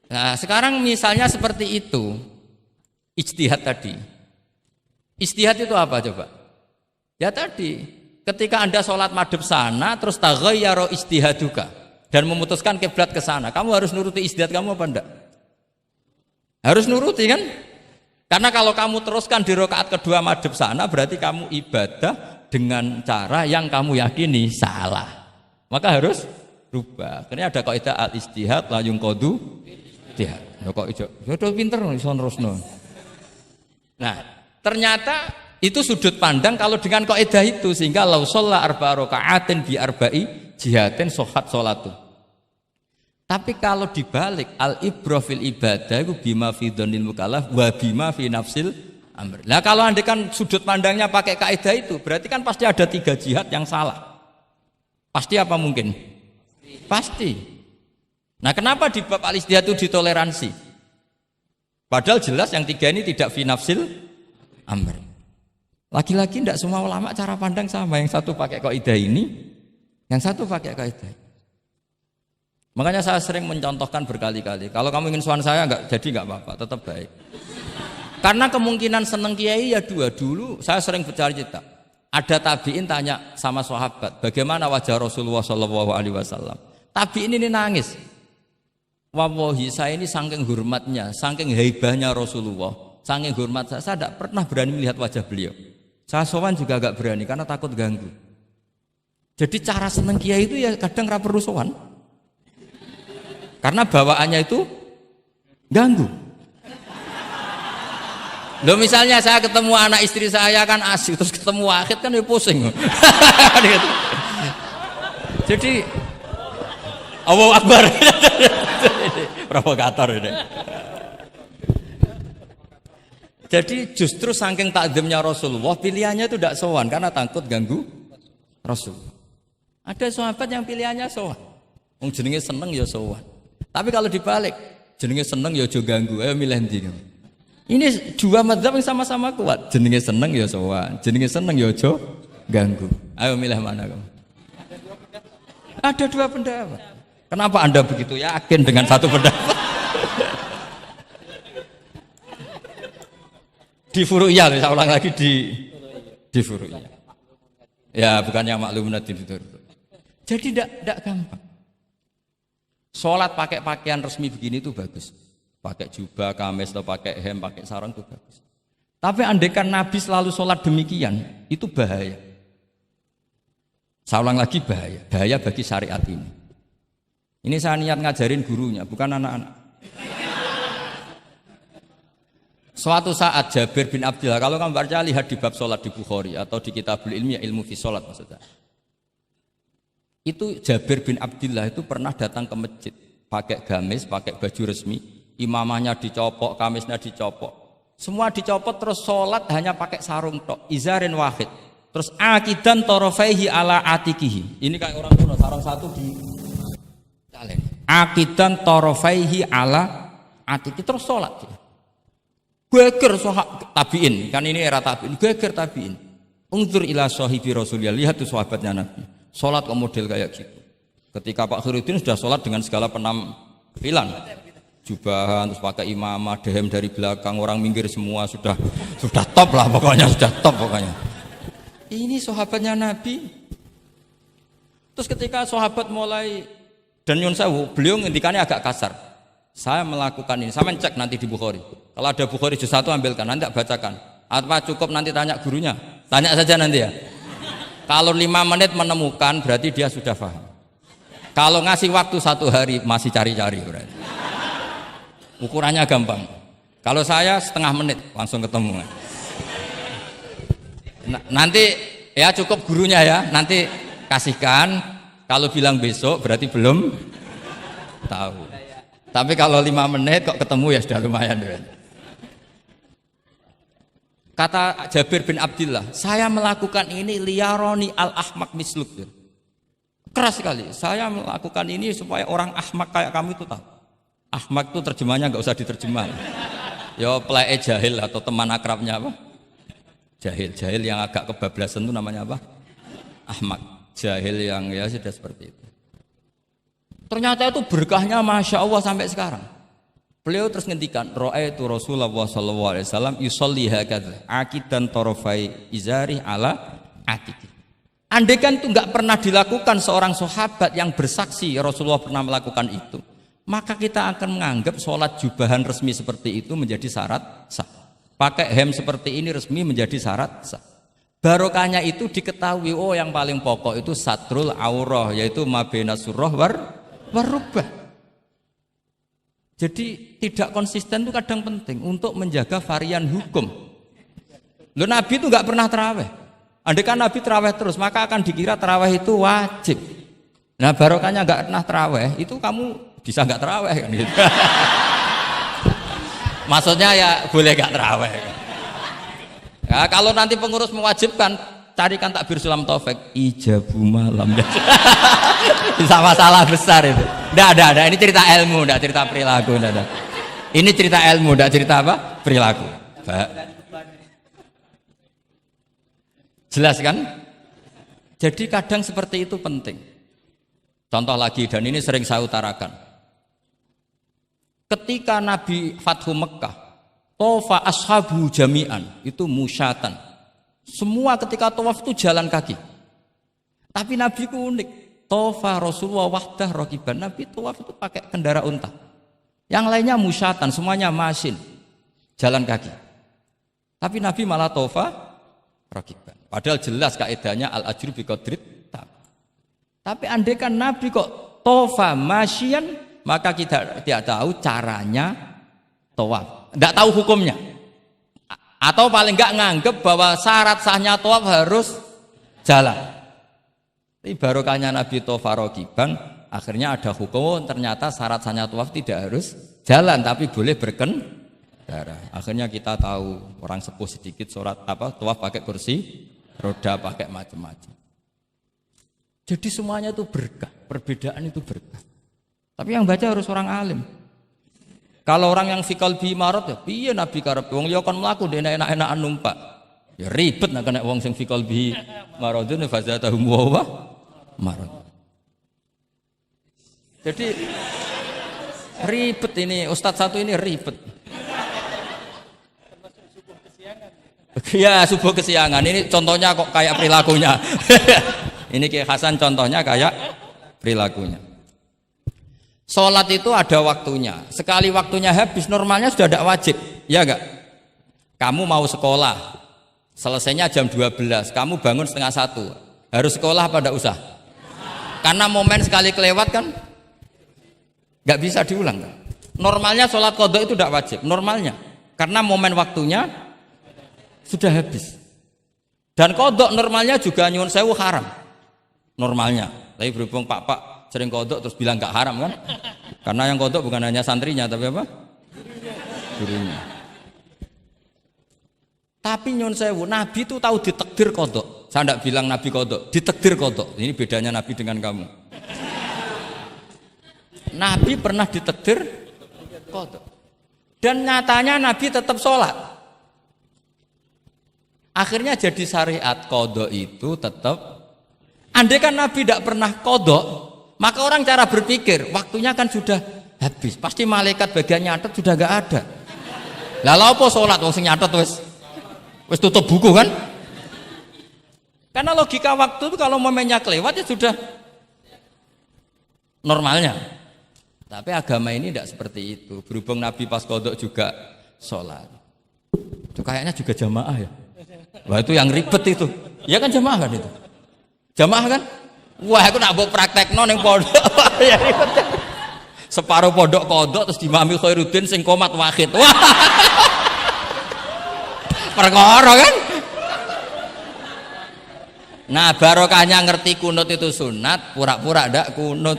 Nah, sekarang misalnya seperti itu, ijtihad tadi. Ijtihad itu apa coba? Ya tadi, ketika Anda sholat madhep sana, terus taghayyara ijtihaduka dan memutuskan kiblat ke sana, kamu harus nuruti ijtihad kamu apa enggak? Harus nuruti kan? Karena kalau kamu teruskan di rakaat kedua madhep sana, berarti kamu ibadah dengan cara yang kamu yakini salah. Maka harus rubah. Karena ada kaidah al-ijtihad la yunqadu ijtihad. Kok ijo? Ya udah pinter iso nerusno. Nah, ternyata itu sudut pandang kalau dengan kaidah itu sehingga lau shalla arba'a raka'atin bi arba'i jihadin sahhat salatu. Tapi kalau dibalik al-ibrah fil ibadah itu bima fi dzannil mukallaf wa bima fi nafsil amr. Nah kalau andai kan sudut pandangnya pakai kaidah itu berarti kan pasti ada 3 jihad yang salah. Pasti apa mungkin? Pasti. Nah kenapa di bab al-ijtihad itu ditoleransi? Padahal jelas yang 3 ini tidak fi nafsil amr. Lagi-lagi tidak semua ulama cara pandang sama. Yang satu pakai kaidah ini, yang satu pakai kaidah. Makanya saya sering mencontohkan berkali-kali. Kalau kamu ingin sowan saya enggak jadi enggak apa-apa, tetap baik. Karena kemungkinan seneng kiai ya 2. Dulu saya sering bercerita. Ada tabiin tanya sama sahabat, bagaimana wajah Rasulullah Shallallahu Alaihi Wasallam. Tabiin ini nangis. Wallahi saya ini saking hormatnya, saking haibahnya Rasulullah, saking hormat saya tidak pernah berani melihat wajah beliau. Saya sowan juga agak berani karena takut ganggu. Jadi cara seneng kiai itu ya kadang ra perlu sowan. Karena bawaannya itu ganggu. Loh misalnya saya ketemu anak istri saya kan asik, terus ketemu Wahid kan ya pusing. Jadi Allahu Akbar. Provokator ini. Jadi justru saking takzimnya Rasulullah pilihannya itu tidak sowan karena takut ganggu Rasul. Ada sahabat yang pilihannya sowan. Wong jenenge seneng ya sowan. Tapi kalau dibalik, jenenge seneng ya aja ganggu, ayo milih ndi. Ini 2 mazhab yang sama-sama kuat. Jenenge seneng ya sowan, jenenge seneng ya aja ganggu. Ayo milih mana kamu? Ada 2 pendapat. Kenapa Anda begitu yakin dengan satu pendapat? Di furu'iyah, saya ulang lagi di furu'iyah. Ya, bukannya maklumat di situ. Jadi tidak gampang. Sholat pakai pakaian resmi begini itu bagus. Pakai jubah, kamis, atau pakai hem, pakai sarung itu bagus. Tapi andaikan Nabi selalu sholat demikian, itu bahaya. Saya ulang lagi bahaya. Bahaya bagi syariat ini. Ini saya niat ngajarin gurunya, bukan anak-anak. Suatu saat Jabir bin Abdillah, kalau kamu baca lihat di bab sholat di Bukhari atau di Kitabul Ilmi, ilmu fi sholat maksudnya. Itu Jabir bin Abdillah itu pernah datang ke masjid pakai gamis, pakai baju resmi, imamahnya dicopok, kamisnya dicopok, semua dicopot terus sholat hanya pakai sarung tok, izarin wahid, terus akidan torofaihi ala atikihi. Ini kayak orang kuno, sarung satu di kalian. Akidan torofaihi ala atiki terus sholat. Geger tabiin, kan ini era tabiin, geger tabiin. Ungzur ila sahibi Rasulillah, lihat tuh sahabatnya Nabi. Salat kok model kayak gitu. Ketika Pak Khairuddin sudah salat dengan segala penampilan. Jubahan, terus pakai imamah, dehem dari belakang, orang minggir semua, sudah top lah pokoknya, sudah top pokoknya. Ini sahabatnya Nabi. Terus ketika sahabat mulai, dan nyun sewu, beliau ngendikannya agak kasar. Saya melakukan ini, saya cek nanti di Bukhari. Kalau ada Bukhari juz 1 ambilkan, nanti tak bacakan. Apa cukup nanti tanya gurunya? Tanya saja nanti ya. Kalau 5 menit menemukan berarti dia sudah paham. Kalau ngasih waktu 1 hari masih cari-cari berarti. Ukurannya gampang. Kalau saya setengah menit langsung ketemu. Nanti ya cukup gurunya ya, nanti kasihkan. Kalau bilang besok berarti belum tahu. Tapi kalau 5 menit kok ketemu ya sudah lumayan. Kata Jabir bin Abdullah, saya melakukan ini liyaroni al-ahmak misluk. Keras sekali. Saya melakukan ini supaya orang ahmak kayak kamu itu tahu. Ahmak itu terjemahnya nggak usah diterjemah. Ya play jahil atau teman akrabnya apa? Jahil yang agak kebablasan itu namanya apa? Ahmak. Jahil yang ya sudah seperti itu. Ternyata itu berkahnya Masya Allah sampai sekarang. Beliau terus ngendikan, ra'aitu Rasulullah sallallahu alaihi wasallam yusolli hakadha aqidan tarafai izari ala atiqi. Andaikan itu enggak pernah dilakukan seorang sahabat yang bersaksi Rasulullah pernah melakukan itu, maka kita akan menganggap sholat jubahan resmi seperti itu menjadi syarat sah. Pakai hem seperti ini resmi menjadi syarat sah. Barokahnya itu diketahui, oh yang paling pokok itu satrul aurah, yaitu mabena surah warubah. Jadi tidak konsisten itu kadang penting untuk menjaga varian hukum. Loh, Nabi itu nggak pernah terawih. Andaikan Nabi terawih terus maka akan dikira terawih itu wajib. Nah barokahnya nggak pernah terawih, itu kamu bisa nggak terawih kan gitu. Maksudnya ya boleh nggak terawih. Ya, kalau nanti pengurus mewajibkan, carikan takbir sulam taufik ijabu malam. Bisa masalah besar itu. Nggak, ini cerita ilmu, nggak cerita perilaku, nggak. Ini cerita ilmu, nggak cerita apa? Perilaku. Jelas kan? Jadi kadang seperti itu penting. Contoh lagi, dan ini sering saya utarakan. Ketika Nabi Fathu Mekah, tofa ashabu jami'an, itu musyatan. Semua ketika tawaf itu jalan kaki. Tapi Nabi itu unik. Tofa Rasulullah wahdah rokiban. Nabi tawaf itu pakai kendaraan unta. Yang lainnya musyatan, semuanya masin. Jalan kaki. Tapi Nabi malah tofa rokiban. Padahal jelas kaidahnya al-ajru biqadrit. Tapi andaikan Nabi kok tofa masyian, maka kita tidak tahu caranya tawaf. Tidak tahu hukumnya. Atau paling enggak nganggep bahwa syarat sahnya tawaf harus jalan. Tapi barokahnya Nabi tofa rokiban, akhirnya ada hukum, ternyata syarat sahnya tawaf tidak harus jalan, tapi boleh berkendara. Akhirnya kita tahu orang sepuh sedikit tawaf pakai kursi roda, pakai macam-macam. Jadi semuanya itu berkah, perbedaan itu berkah. Tapi yang baca harus orang alim. Kalau orang yang fikal bi marot ya, piye Nabi karep wong liya kon mlaku ndek enak-enakan numpak. Ya ribet nek kena wong sing fikal bi marodun fazatahum wa marad. Jadi ribet ini, ustadz satu ini ribet. Ya subuh kesiangan, ini contohnya kok kayak perilakunya. Ini Kiai Hasan contohnya kayak perilakunya. Sholat itu ada waktunya. Sekali waktunya habis, normalnya sudah tidak wajib. Ya enggak? Kamu mau sekolah, selesainya jam 12, kamu bangun setengah 1. Harus sekolah apa enggak usah? Karena momen sekali kelewat kan enggak bisa diulang kan? Normalnya sholat qadha itu tidak wajib, normalnya. Karena momen waktunya sudah habis. Dan qadha normalnya juga nyuwun sewu haram. Normalnya. Tapi berhubung Pak sering kodok terus bilang nggak haram kan? Karena yang kodok bukan hanya santrinya tapi apa? Gurunya. Tapi nyun sewu, Nabi itu tahu ditakdir kodok. Saya tidak bilang Nabi kodok, ditakdir kodok. Ini bedanya Nabi dengan kamu. Nabi pernah ditakdir kodok. Dan nyatanya Nabi tetap sholat. Akhirnya jadi syariat qadha itu tetap. Andai kan Nabi tidak pernah qadha, maka orang cara berpikir waktunya kan sudah habis. Pasti malaikat bagian nyatet sudah enggak ada. Lah lha apa sholat wong sing nyatet wis tutup buku kan? Karena logika waktu itu kalau momennya kelewat ya sudah normalnya. Tapi agama ini tidak seperti itu. Berhubung Nabi pas qadha juga sholat. Itu kayaknya juga jamaah ya. Wah itu yang ribet itu. Ya kan jamaah kan itu. Jamaah kan? Wah aku nak mbok praktekno ning pondok. Ya ribet. Separuh pondok qadha terus dimami Khairuddin sing qomat wahid. Wah. Perkara kan? Nah barokahnya ngerti kunut itu sunat, pura-pura ndak kunut.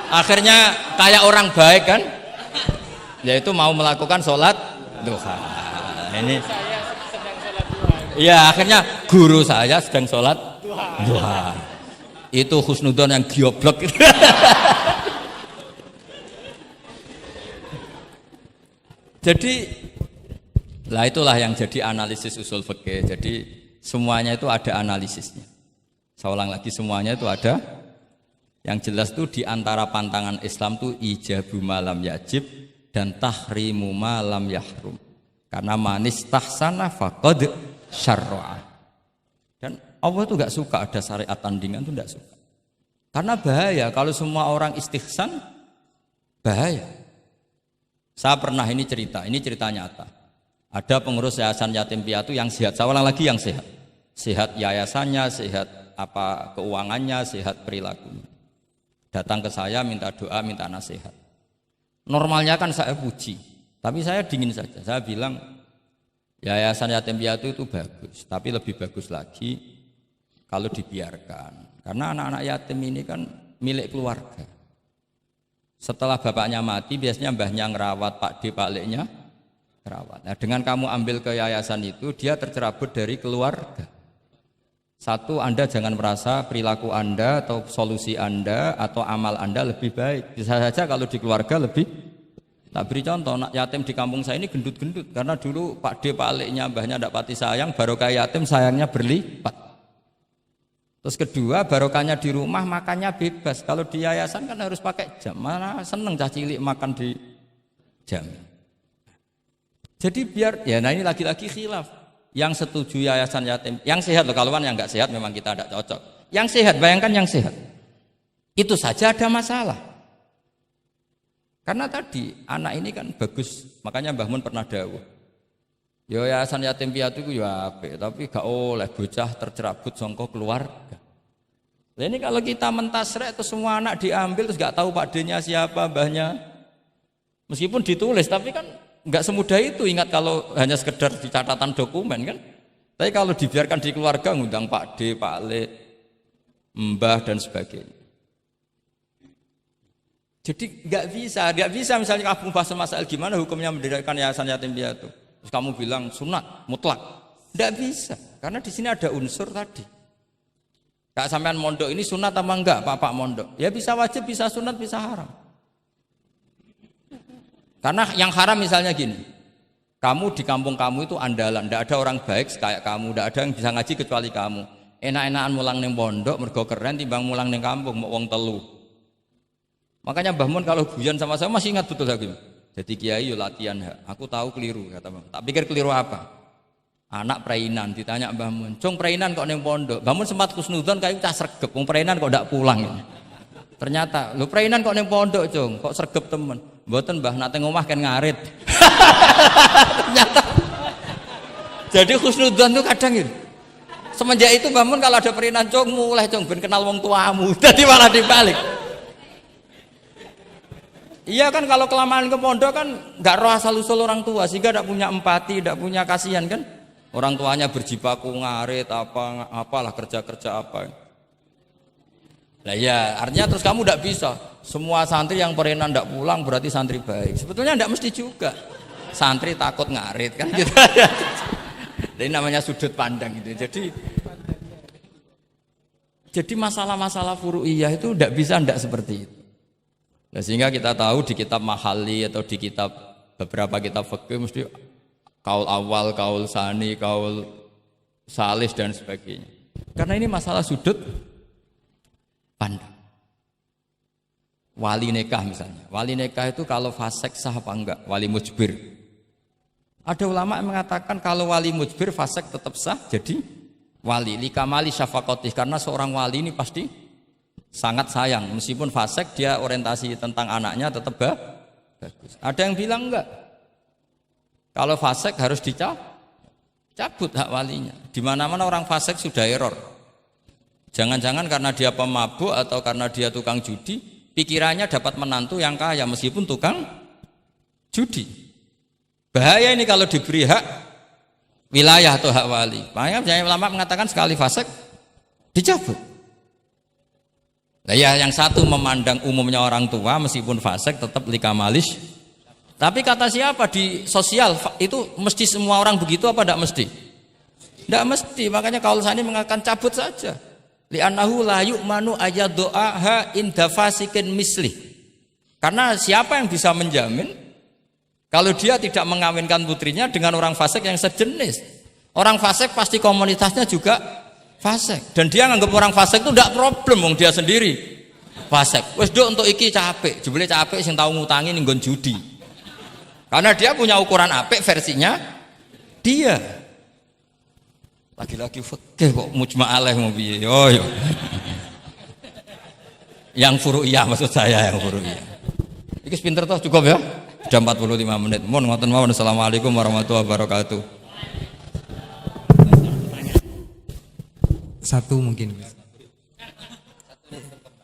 Akhirnya kayak orang baik kan, yaitu mau melakukan sholat duha. Ini, ya akhirnya guru saya sedang sholat duha. Itu husnudon yang gioblok. Jadi, lah itulah yang jadi analisis usul fikih. Jadi semuanya itu ada analisisnya. Saya ulang lagi, semuanya itu ada. Yang jelas itu di antara pantangan Islam itu ijabu malam yajib dan tahrimu malam yahrum. Karena manis tahsana faqad syarra'a. Dan Allah itu enggak suka ada syariat tandingan, itu enggak suka. Karena bahaya kalau semua orang istihsan, bahaya. Saya pernah ini cerita nyata. Ada pengurus yayasan yatim piatu yang sehat. Saya ulang lagi yang sehat. Sehat yayasannya, sehat apa keuangannya, sehat perilakunya. Datang ke saya minta doa, minta nasihat. Normalnya kan saya puji, tapi saya dingin saja. Saya bilang yayasan yatim piatu itu bagus, tapi lebih bagus lagi kalau dibiarkan. Karena anak-anak yatim ini kan milik keluarga. Setelah bapaknya mati, biasanya mbahnya ngerawat, Pak D, Pak Leknya ngerawat. Nah, dengan kamu ambil ke yayasan itu, dia tercerabut dari keluarga. Satu, Anda jangan merasa perilaku Anda atau solusi Anda atau amal Anda lebih baik. Bisa saja kalau di keluarga lebih. Tak beri contoh, anak yatim di kampung saya ini gendut-gendut. Karena dulu Pak D, Pak Leknya, mbahnya tidak pati sayang, barokah yatim sayangnya berlipat. Terus kedua, barokahnya di rumah makannya bebas. Kalau di yayasan kan harus pakai jam. Mana seneng cah cilik makan di jam. Jadi biar, ya nah ini lagi-lagi khilaf. Yang setuju yayasan yatim, yang sehat loh, kalau kan yang nggak sehat memang kita tidak cocok. Yang sehat, bayangkan yang sehat. Itu saja ada masalah. Karena tadi anak ini kan bagus, makanya Mbah Mun pernah dawuh. Ya yayasan yatim piatu itu ya apik, tapi gak oleh bocah tercerabut sangka keluarga. Nah ini kalau kita mentasrek terus semua anak diambil terus gak tahu Pak D-nya siapa, mbahnya. Meskipun ditulis tapi kan enggak semudah itu, ingat kalau hanya sekedar di catatan dokumen kan. Tapi kalau dibiarkan di keluarga ngundang Pak D, Pak Le, Mbah dan sebagainya. Jadi enggak bisa misalnya kamu bahas masalah gimana hukumnya mendirikan yayasan yatim piatu. Terus kamu bilang sunat mutlak. Enggak bisa, karena di sini ada unsur tadi. Kak sampean mondok ini sunat apa enggak, Pak mondok? Ya bisa wajib, bisa sunat, bisa haram. Karena yang haram misalnya gini, kamu di kampung kamu itu andalan, tidak ada orang baik kayak kamu, tidak ada yang bisa ngaji kecuali kamu. Enak-enakan mulang neng pondok, mergo keren timbang mulang neng kampung, mau wong telu. Makanya Mbah Mun kalau guyon sama saya masih ingat betul lagi. Jadi kiai yo latihan, aku tahu keliru kata Mbah. Tak pikir keliru apa? Anak perainan ditanya Mbah Mun, "Cung perainan kok neng pondok?" Mbah Mun sempat kusnudon kayak cah sregep, wong perainan kok ndak pulang. Ternyata, lu perainan kok neng pondok, Cung, kok sregep temen. Mboten Mbah, nate ngomah kan ngarit. Ternyata. Jadi husnudzon itu kadang gitu. Semenjak itu Mbah Mun kalau ada perainan, Cung, mulai Cung ben kenal wong tuamu. Jadi malah dibalik. Iya kan kalau kelamaan ke pondok kan nggak roh asal usul orang tua sehingga tidak punya empati, tidak punya kasihan kan. Orang tuanya berjibaku ngarit apalah kerja apa. Nah ya artinya terus kamu tidak bisa. Semua santri yang perainan tidak pulang berarti santri baik. Sebetulnya tidak mesti juga. Santri takut ngarit kan gitu. Ini namanya sudut pandang gitu. Jadi masalah-masalah furu'iyah itu tidak bisa tidak seperti itu. Nah, sehingga kita tahu di kitab Mahali atau di kitab beberapa kitab fikih mesti kaul awal, kaul sani, kaul salis dan sebagainya. Karena ini masalah sudut pandang. Wali nikah misalnya. Wali nikah itu kalau fasik sah apa enggak? Wali mujbir. Ada ulama yang mengatakan kalau wali mujbir fasik tetap sah jadi wali. Likamali syafaqatih, karena seorang wali ini pasti sangat sayang. Meskipun fasik dia orientasi tentang anaknya tetap bagus. Ada yang bilang enggak. Kalau fasik harus dicabut hak walinya. Di mana-mana orang fasik sudah error. Jangan-jangan karena dia pemabuk atau karena dia tukang judi, pikirannya dapat menantu yang kaya meskipun tukang judi. Bahaya ini kalau diberi hak wilayah atau hak wali. Makanya ulama mengatakan sekali fasik dicabut. Nah ya, yang satu memandang umumnya orang tua meskipun fasik tetap likamalis. Tapi kata siapa di sosial itu mesti semua orang begitu apa tidak mesti? Tidak mesti. Makanya kaul sani mengatakan cabut saja. Li'annahu la yu'manu ayadu'aha inda fasikin mislih. Karena siapa yang bisa menjamin kalau dia tidak mengawinkan putrinya dengan orang fasik yang sejenis? Orang fasik pasti komunitasnya juga fasik. Dan dia nganggap orang fasik itu tidak problem, wong dia sendiri fasik. Wes dok untuk iki capek, jebule capek sing tau ngutangi ning nggon judi. Karena dia punya ukuran apik versinya dia. Lagi-lagi fikih kok mujma' alaih mau piye? Yo. Yang furu'iyah maksud saya, yang furu'iyah. Iki pinter toh cukup ya? Sudah 45 menit. Mohon ngoten mawon. Assalamualaikum warahmatullahi wabarakatuh. Satu mungkin.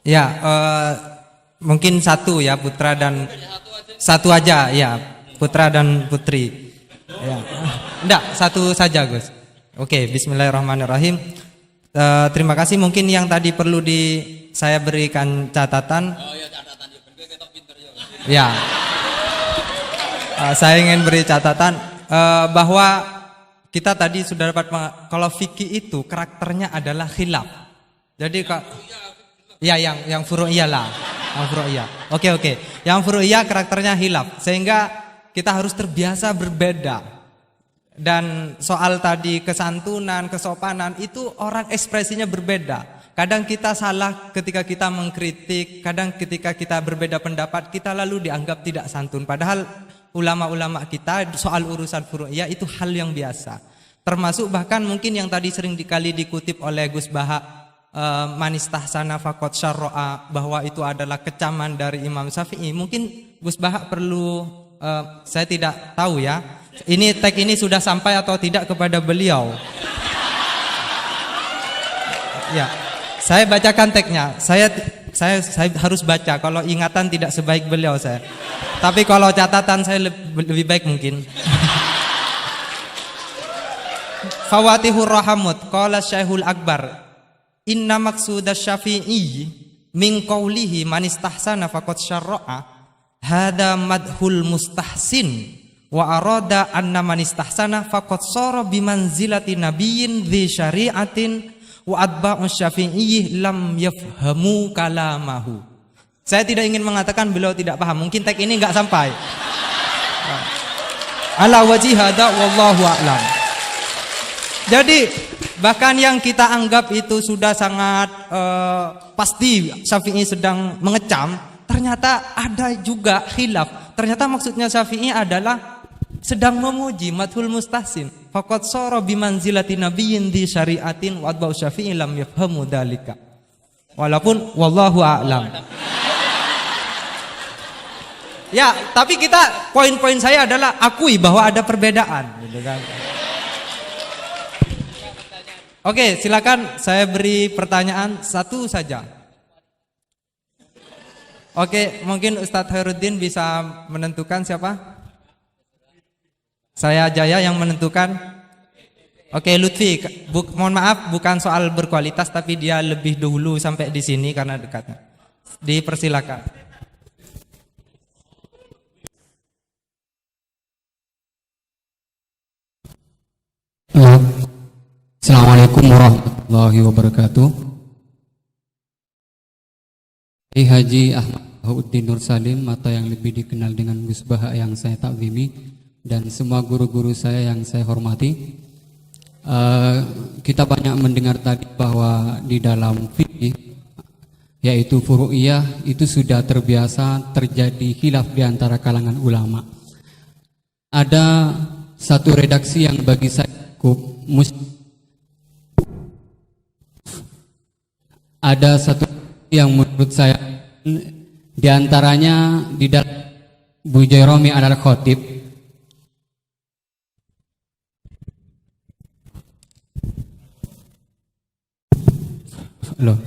Ya, mungkin satu ya, putra dan satu aja ya, putra dan putri. Ya. Enggak, satu saja Gus. Oke, bismillahirrahmanirrahim. Terima kasih. Mungkin yang tadi perlu saya berikan catatan. Oh ya, catatan ya. Saya ingin beri catatan bahwa kita tadi sudah dapat kalau fikih itu karakternya adalah khilaf. Jadi ya yang furu'iyah lah, yang furu'iyah. Oke. Yang furu'iyah karakternya khilaf sehingga kita harus terbiasa berbeda. Dan soal tadi kesantunan, kesopanan itu orang ekspresinya berbeda. Kadang kita salah ketika kita mengkritik, kadang ketika kita berbeda pendapat kita lalu dianggap tidak santun. Padahal ulama-ulama kita soal urusan furu'iyah itu hal yang biasa. Termasuk bahkan mungkin yang tadi sering dikali dikutip oleh Gus Baha, manistahsana faqad syarra'a, bahwa itu adalah kecaman dari Imam Syafi'i. Mungkin Gus Baha perlu, saya tidak tahu ya. Ini tag ini sudah sampai atau tidak kepada beliau. Ya, saya bacakan tagnya. Saya harus baca. Kalau ingatan tidak sebaik beliau saya. Tapi kalau catatan saya lebih baik mungkin. Fawatihur Rahamut. Qala Syekhul Akbar. Inna maqsudas Syafi'i min qawlihi man istahsana faqad syarra'a. Hada madhul mustahsin. Wa arada anna man istahsana faqad sara bimanzilati nabiyyin dzi syari'atin wa atba'u syafi'i lam yafhamu kalamahu. Saya tidak ingin mengatakan beliau tidak paham, mungkin tag ini enggak sampai. Ala wajhi hada wallahu a'lam. Jadi bahkan yang kita anggap itu sudah sangat pasti Syafi'i sedang mengecam, ternyata ada juga khilaf. Ternyata maksudnya Syafi'i adalah sedang memuji, madhul mustahsin. Faqad sara bimanzilati nabiyyin di syari'atin wa atba'u Syafi'i lam yafhamu dzalika. Walaupun wallahu a'lam. Ya, tapi poin-poin saya adalah akui bahwa ada perbedaan, gitu kan. Oke, silakan saya beri pertanyaan satu saja. Oke, mungkin Ustadz Khairuddin bisa menentukan siapa? Saya Jaya yang menentukan. Oke, Lutfi, mohon maaf bukan soal berkualitas tapi dia lebih dulu sampai di sini karena dekatnya. Dipersilakan. Assalamualaikum warahmatullahi wabarakatuh. Haji Ahmad Bahuddin Nur Salim atau yang lebih dikenal dengan Gus Baha yang saya takzimi, dan semua guru-guru saya yang saya hormati. Kita banyak mendengar tadi bahwa di dalam fikih, yaitu furu'iyah, itu sudah terbiasa terjadi khilaf di antara kalangan ulama. Ada satu redaksi yang bagi saya cukup ada satu yang menurut saya di antaranya di dalam Bu Jairami Al-Khatib. Loh.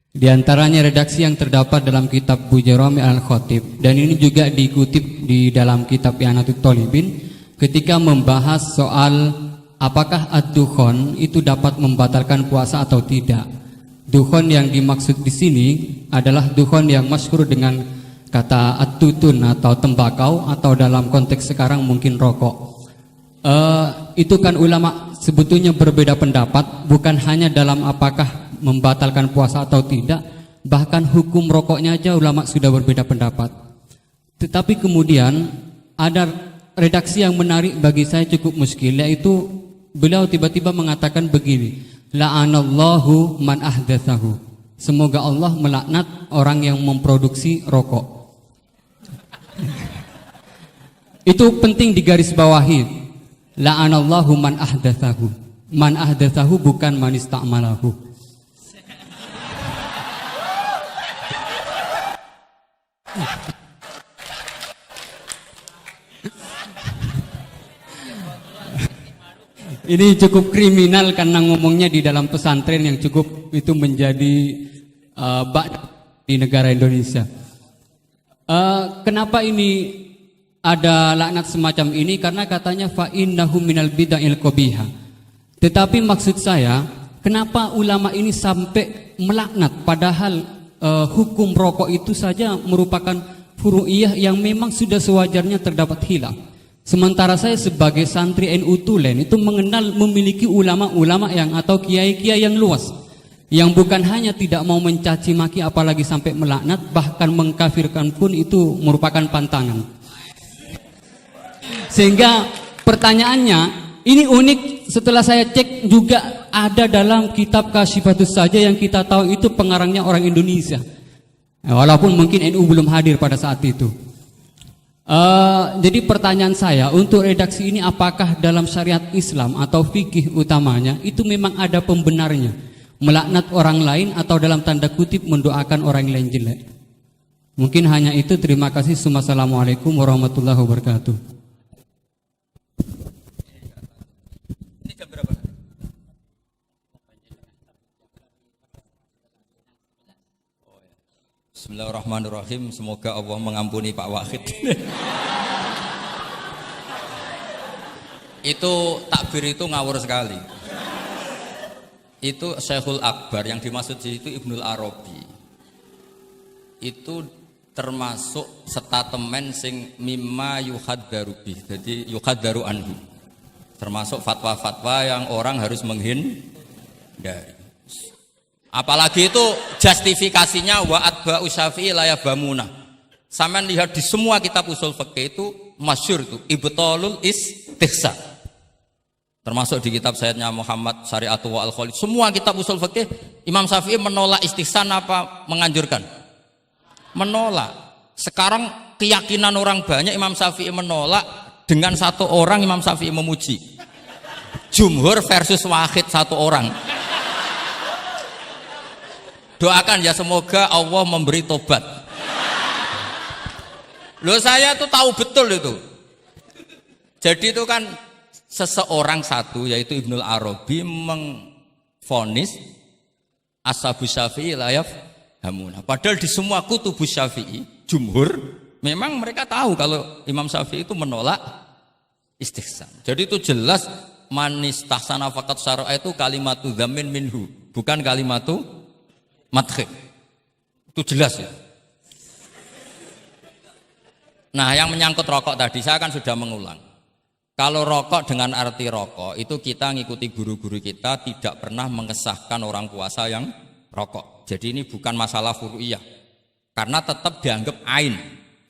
Di antaranya redaksi yang terdapat dalam kitab Bu Jairami Al-Khatib, dan ini juga dikutip di dalam kitab I'anatul Thalibin ketika membahas soal apakah ad-dukhon itu dapat membatalkan puasa atau tidak. Dukhon yang dimaksud di sini adalah dukhon yang masyhur dengan kata at-tutun atau tembakau, atau dalam konteks sekarang mungkin rokok. Itu kan ulama sebetulnya berbeda pendapat, bukan hanya dalam apakah membatalkan puasa atau tidak, bahkan hukum rokoknya aja ulama sudah berbeda pendapat. Tetapi kemudian ada redaksi yang menarik bagi saya cukup muskil, yaitu beliau tiba-tiba mengatakan begini, la'anallahu man ahdatsahu. Semoga Allah melaknat orang yang memproduksi rokok. Itu penting digarisbawahi. La'anallahu man ahdatsahu. Man ahdatsahu bukan man ista'malahu. Ini cukup kriminal karena ngomongnya di dalam pesantren yang cukup itu menjadi di negara Indonesia. Kenapa ini ada laknat semacam ini? Karena katanya fa innahu minal bid'il qabihah. Tetapi maksud saya, kenapa ulama ini sampai melaknat padahal hukum rokok itu saja merupakan furu'iyah yang memang sudah sewajarnya terdapat khilaf. Sementara saya sebagai santri NU Tulen itu mengenal memiliki ulama-ulama yang atau kiai-kiai yang luas, yang bukan hanya tidak mau mencaci maki apalagi sampai melaknat, bahkan mengkafirkan pun itu merupakan pantangan. Sehingga pertanyaannya ini unik, setelah saya cek juga ada dalam kitab Kasyifatus saja yang kita tahu itu pengarangnya orang Indonesia, walaupun mungkin NU belum hadir pada saat itu. Jadi pertanyaan saya untuk redaksi ini, apakah dalam syariat Islam atau fikih utamanya itu memang ada pembenarnya melaknat orang lain atau dalam tanda kutip mendoakan orang lain jelek? Mungkin hanya itu. Terima kasih. Assalamualaikum warahmatullahi wabarakatuh. Ini jam berapa? Bismillahirrahmanirrahim. Semoga Allah mengampuni Pak Wahid. Itu takbir itu ngawur sekali. Itu Syekhul Akbar, yang dimaksud di itu Ibnul Arabi. Itu termasuk statement sing mimma yuhaddaru bih. Jadi yuhaddaru anhu. Termasuk fatwa-fatwa yang orang harus menghindari. Apalagi itu justifikasinya wa atba'u Syafi'i la yabamuna. Sampean lihat di semua kitab usul fikih itu masyhur itu ibtalul istihsan. Termasuk di kitab Sayyidina Muhammad Syari'atu wa Al-Khalid. Semua kitab usul fikih Imam Syafi'i menolak istihsan apa menganjurkan? Menolak. Sekarang keyakinan orang banyak Imam Syafi'i menolak, dengan satu orang Imam Syafi'i memuji. Jumhur versus wahid satu orang. Doakan ya semoga Allah memberi tobat. Loh, saya tuh tahu betul itu. Jadi itu kan seseorang satu, yaitu Ibnul Arabi, mengvonis ashabus Syafi'i la yafhamuna. Padahal di semua kutubus Syafi'i, jumhur memang mereka tahu kalau Imam Syafi'i itu menolak istihsan. Jadi itu jelas manistahsana faqat syara'a itu kalimatu dzamin minhu, bukan kalimatu madhik. Itu jelas ya. Nah, yang menyangkut rokok tadi saya kan sudah mengulang. Kalau rokok dengan arti rokok itu kita ngikuti guru-guru kita, tidak pernah mengesahkan orang puasa yang rokok. Jadi ini bukan masalah furu'iyah. karena tetap dianggap ain.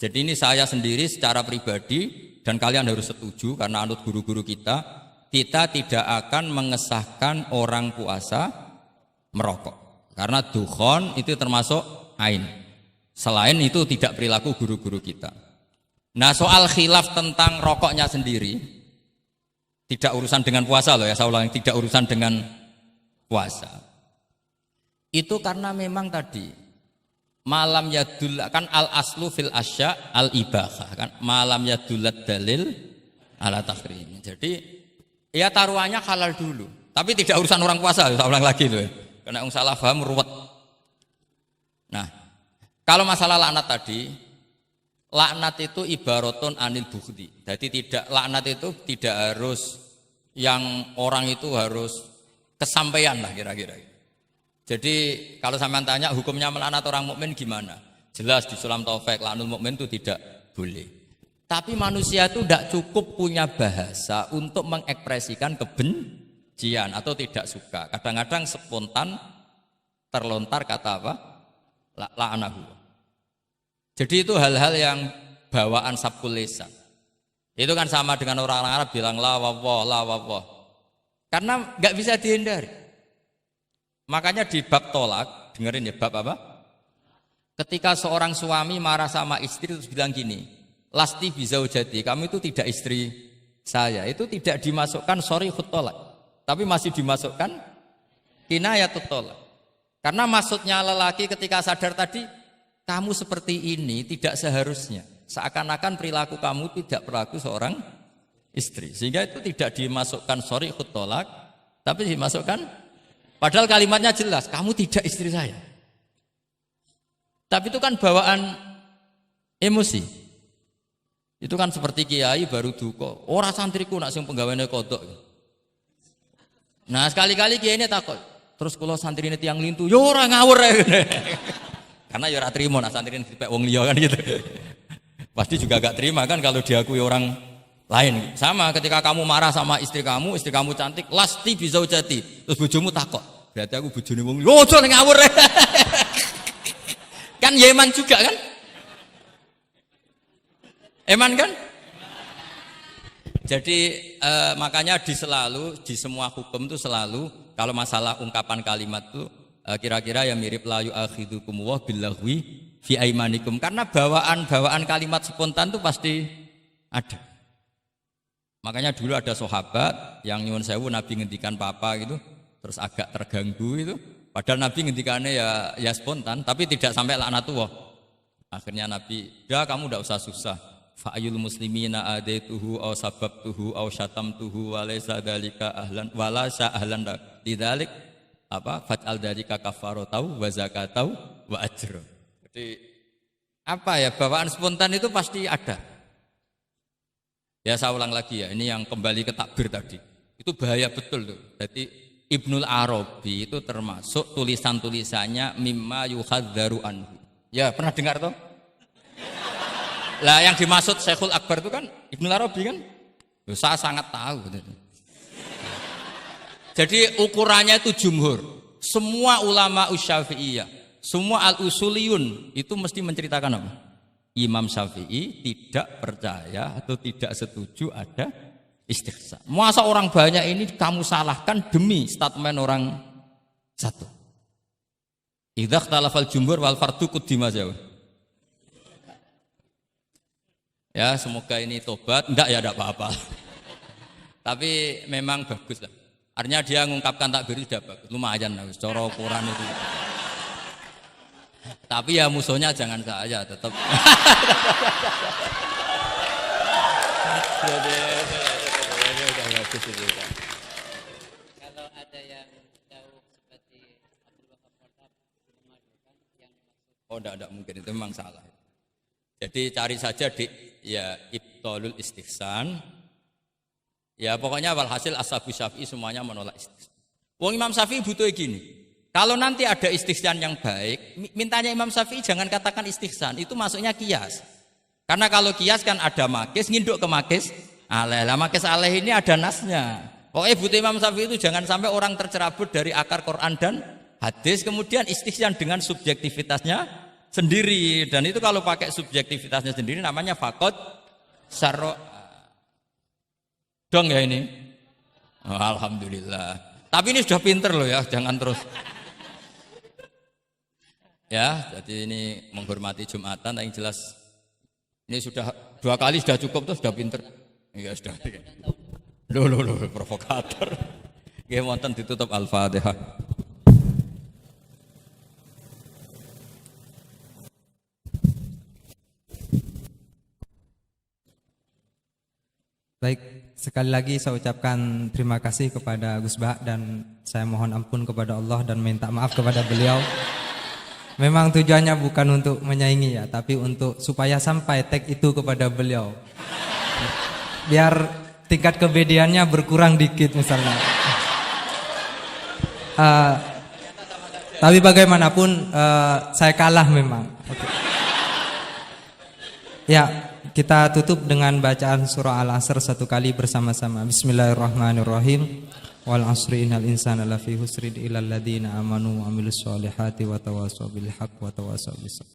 Jadi ini saya sendiri secara pribadi dan kalian harus setuju karena anut guru-guru kita tidak akan mengesahkan orang puasa merokok. Karena dukhon itu termasuk ain. Selain itu tidak perilaku guru-guru kita. Nah, soal khilaf tentang rokoknya sendiri tidak urusan dengan puasa loh ya, saya ulang, tidak urusan dengan puasa. Itu karena memang tadi malam yadul kan al aslu fil asya al ibahah kan, malam yadulat dalil ala tahrim. Jadi ya taruhannya halal dulu, tapi tidak urusan orang puasa. Saya ulang lagi loh, karena salah paham ruwet. Nah, kalau masalah laknat tadi, laknat itu ibaratun anil bukhdi. Jadi tidak, laknat itu tidak harus yang orang itu harus kesampaian lah kira-kira. Jadi kalau sampean tanya hukumnya melaknat orang mukmin gimana? Jelas di Sulam Taufik laknul mukmin itu tidak boleh. Tapi manusia itu tidak cukup punya bahasa untuk mengekspresikan kebencian atau tidak suka. Kadang-kadang spontan terlontar kata apa? La'anahu. Jadi itu hal-hal yang bawaan sabkul lisan. Itu kan sama dengan orang Arab bilang la wawah. Karena nggak bisa dihindari. Makanya di bab tolak, dengerin ya bab apa? Ketika seorang suami marah sama istri terus bilang gini, lasti bizaujati, kamu itu tidak istri saya. Itu tidak dimasukkan sharihut tolak, tapi masih dimasukkan kinayatut tolak. Karena maksudnya lelaki ketika sadar tadi, kamu seperti ini tidak seharusnya. Seakan-akan perilaku kamu tidak perilaku seorang istri. Sehingga itu tidak dimasukkan sharihut tolak, tapi dimasukkan, padahal kalimatnya jelas, kamu tidak istri saya. Tapi itu kan bawaan emosi. Itu kan seperti kiai baru duka, ora santriku nak sing penggaweane kodok. Nah, sekali-kali kiai ini takut. Terus kalau santri ini tiang lintu, yo ora ngawur ya. Karena ya ora trimo nak santri ini dipek wong liya kan gitu. Pasti juga gak terima kan kalau diakui orang lain. Sama ketika kamu marah sama istri kamu cantik, lasti bizaujati. Terus bojomu takut. Berarti aku bojone wong liya. Ojo ngawur. Kan Yeman juga kan? Eman kan? Jadi makanya di semua hukum itu selalu kalau masalah ungkapan kalimat itu kira-kira yang mirip la yu'akhidukum wa billaghwi fi aimanikum, karena bawaan kalimat spontan itu pasti ada. Makanya dulu ada sahabat yang nyuwun sewu Nabi ngendikan papa gitu, terus agak terganggu itu, padahal Nabi ngendikannya ya spontan, tapi tidak sampai laknatullah. Akhirnya Nabi, "Ya kamu tidak usah susah. Fa'ayul muslimina adaituhu aw sababtuhu aw syatamtuhu wa laysa dzalika ahlan wala sa'ahlan lidzalik apa faj'al dzalika kafaratau wa zakatau wa ajra." Jadi apa ya, bawaan spontan itu pasti ada. Ya saya ulang lagi ya, ini yang kembali ke takbir tadi. Itu bahaya betul tuh. Jadi Ibnul Arabi itu termasuk tulisan-tulisannya mimma yuhadzaru anhu. Ya pernah dengar toh? Lah yang dimaksud Syekhul Akbar itu kan Ibnul Arabi kan? Saya sangat tahu. Jadi ukurannya itu jumhur. Semua ulama Syafi'iyah, semua al-usuliyun itu mesti menceritakan apa? Imam Syafi'i tidak percaya atau tidak setuju ada istighsa. Masa orang banyak ini kamu salahkan demi statement orang satu. Idza ikhtalafal jumhur wal fardu quddima jauh. Ya semoga ini tobat, enggak ya enggak apa-apa. Tapi memang bagus lah. Artinya dia mengungkapkan takbir sudah bagus, lumayan lah, cara ukuran itu. Tapi ya musuhnya jangan saya tetap. Kalau ada yang jauh seperti Abdul Wahab Wartab memadukan yang dimaksud. Oh enggak mungkin, itu memang salah. Jadi cari saja di ya ibtalul istihsan. Ya pokoknya walhasil ashabu Syafi'i semuanya menolak istihsan. Wong Imam Syafi'i butuh gini. Kalau nanti ada istihsan yang baik, mintanya Imam Syafi'i jangan katakan istihsan, itu masuknya kias. Karena kalau kias kan ada makis, nginduk ke makis aleh. Lah makis aleh ini ada nasnya. Pokoknya butuh Imam Syafi'i itu jangan sampai orang tercerabut dari akar Quran dan hadis, kemudian istihsan dengan subjektivitasnya sendiri, dan itu kalau pakai subjektivitasnya sendiri namanya fakot syarro. Dong ya ini. Oh, alhamdulillah. Tapi ini sudah pinter loh ya, jangan terus. Ya, jadi ini menghormati Jumatan, yang jelas ini sudah 2 kali sudah cukup tuh, sudah pinter. Iya sudah. Loh, provokator. Nggih wonten ditutup Al-Fatihah. Baik, sekali lagi saya ucapkan terima kasih kepada Gus Bah dan saya mohon ampun kepada Allah dan minta maaf kepada beliau. Memang tujuannya bukan untuk menyaingi ya, tapi untuk supaya sampai tag itu kepada beliau. Biar tingkat kebedaannya berkurang dikit misalnya. Tapi bagaimanapun saya kalah memang. Okay. Ya, kita tutup dengan bacaan surah Al-Asr 1 kali bersama-sama. Bismillahirrahmanirrahim. Wal 'asri innal insana lafi husrin illal ladzina amanu wa amilus solihati wa tawassaw bil haqq wa tawassaw bis sabr.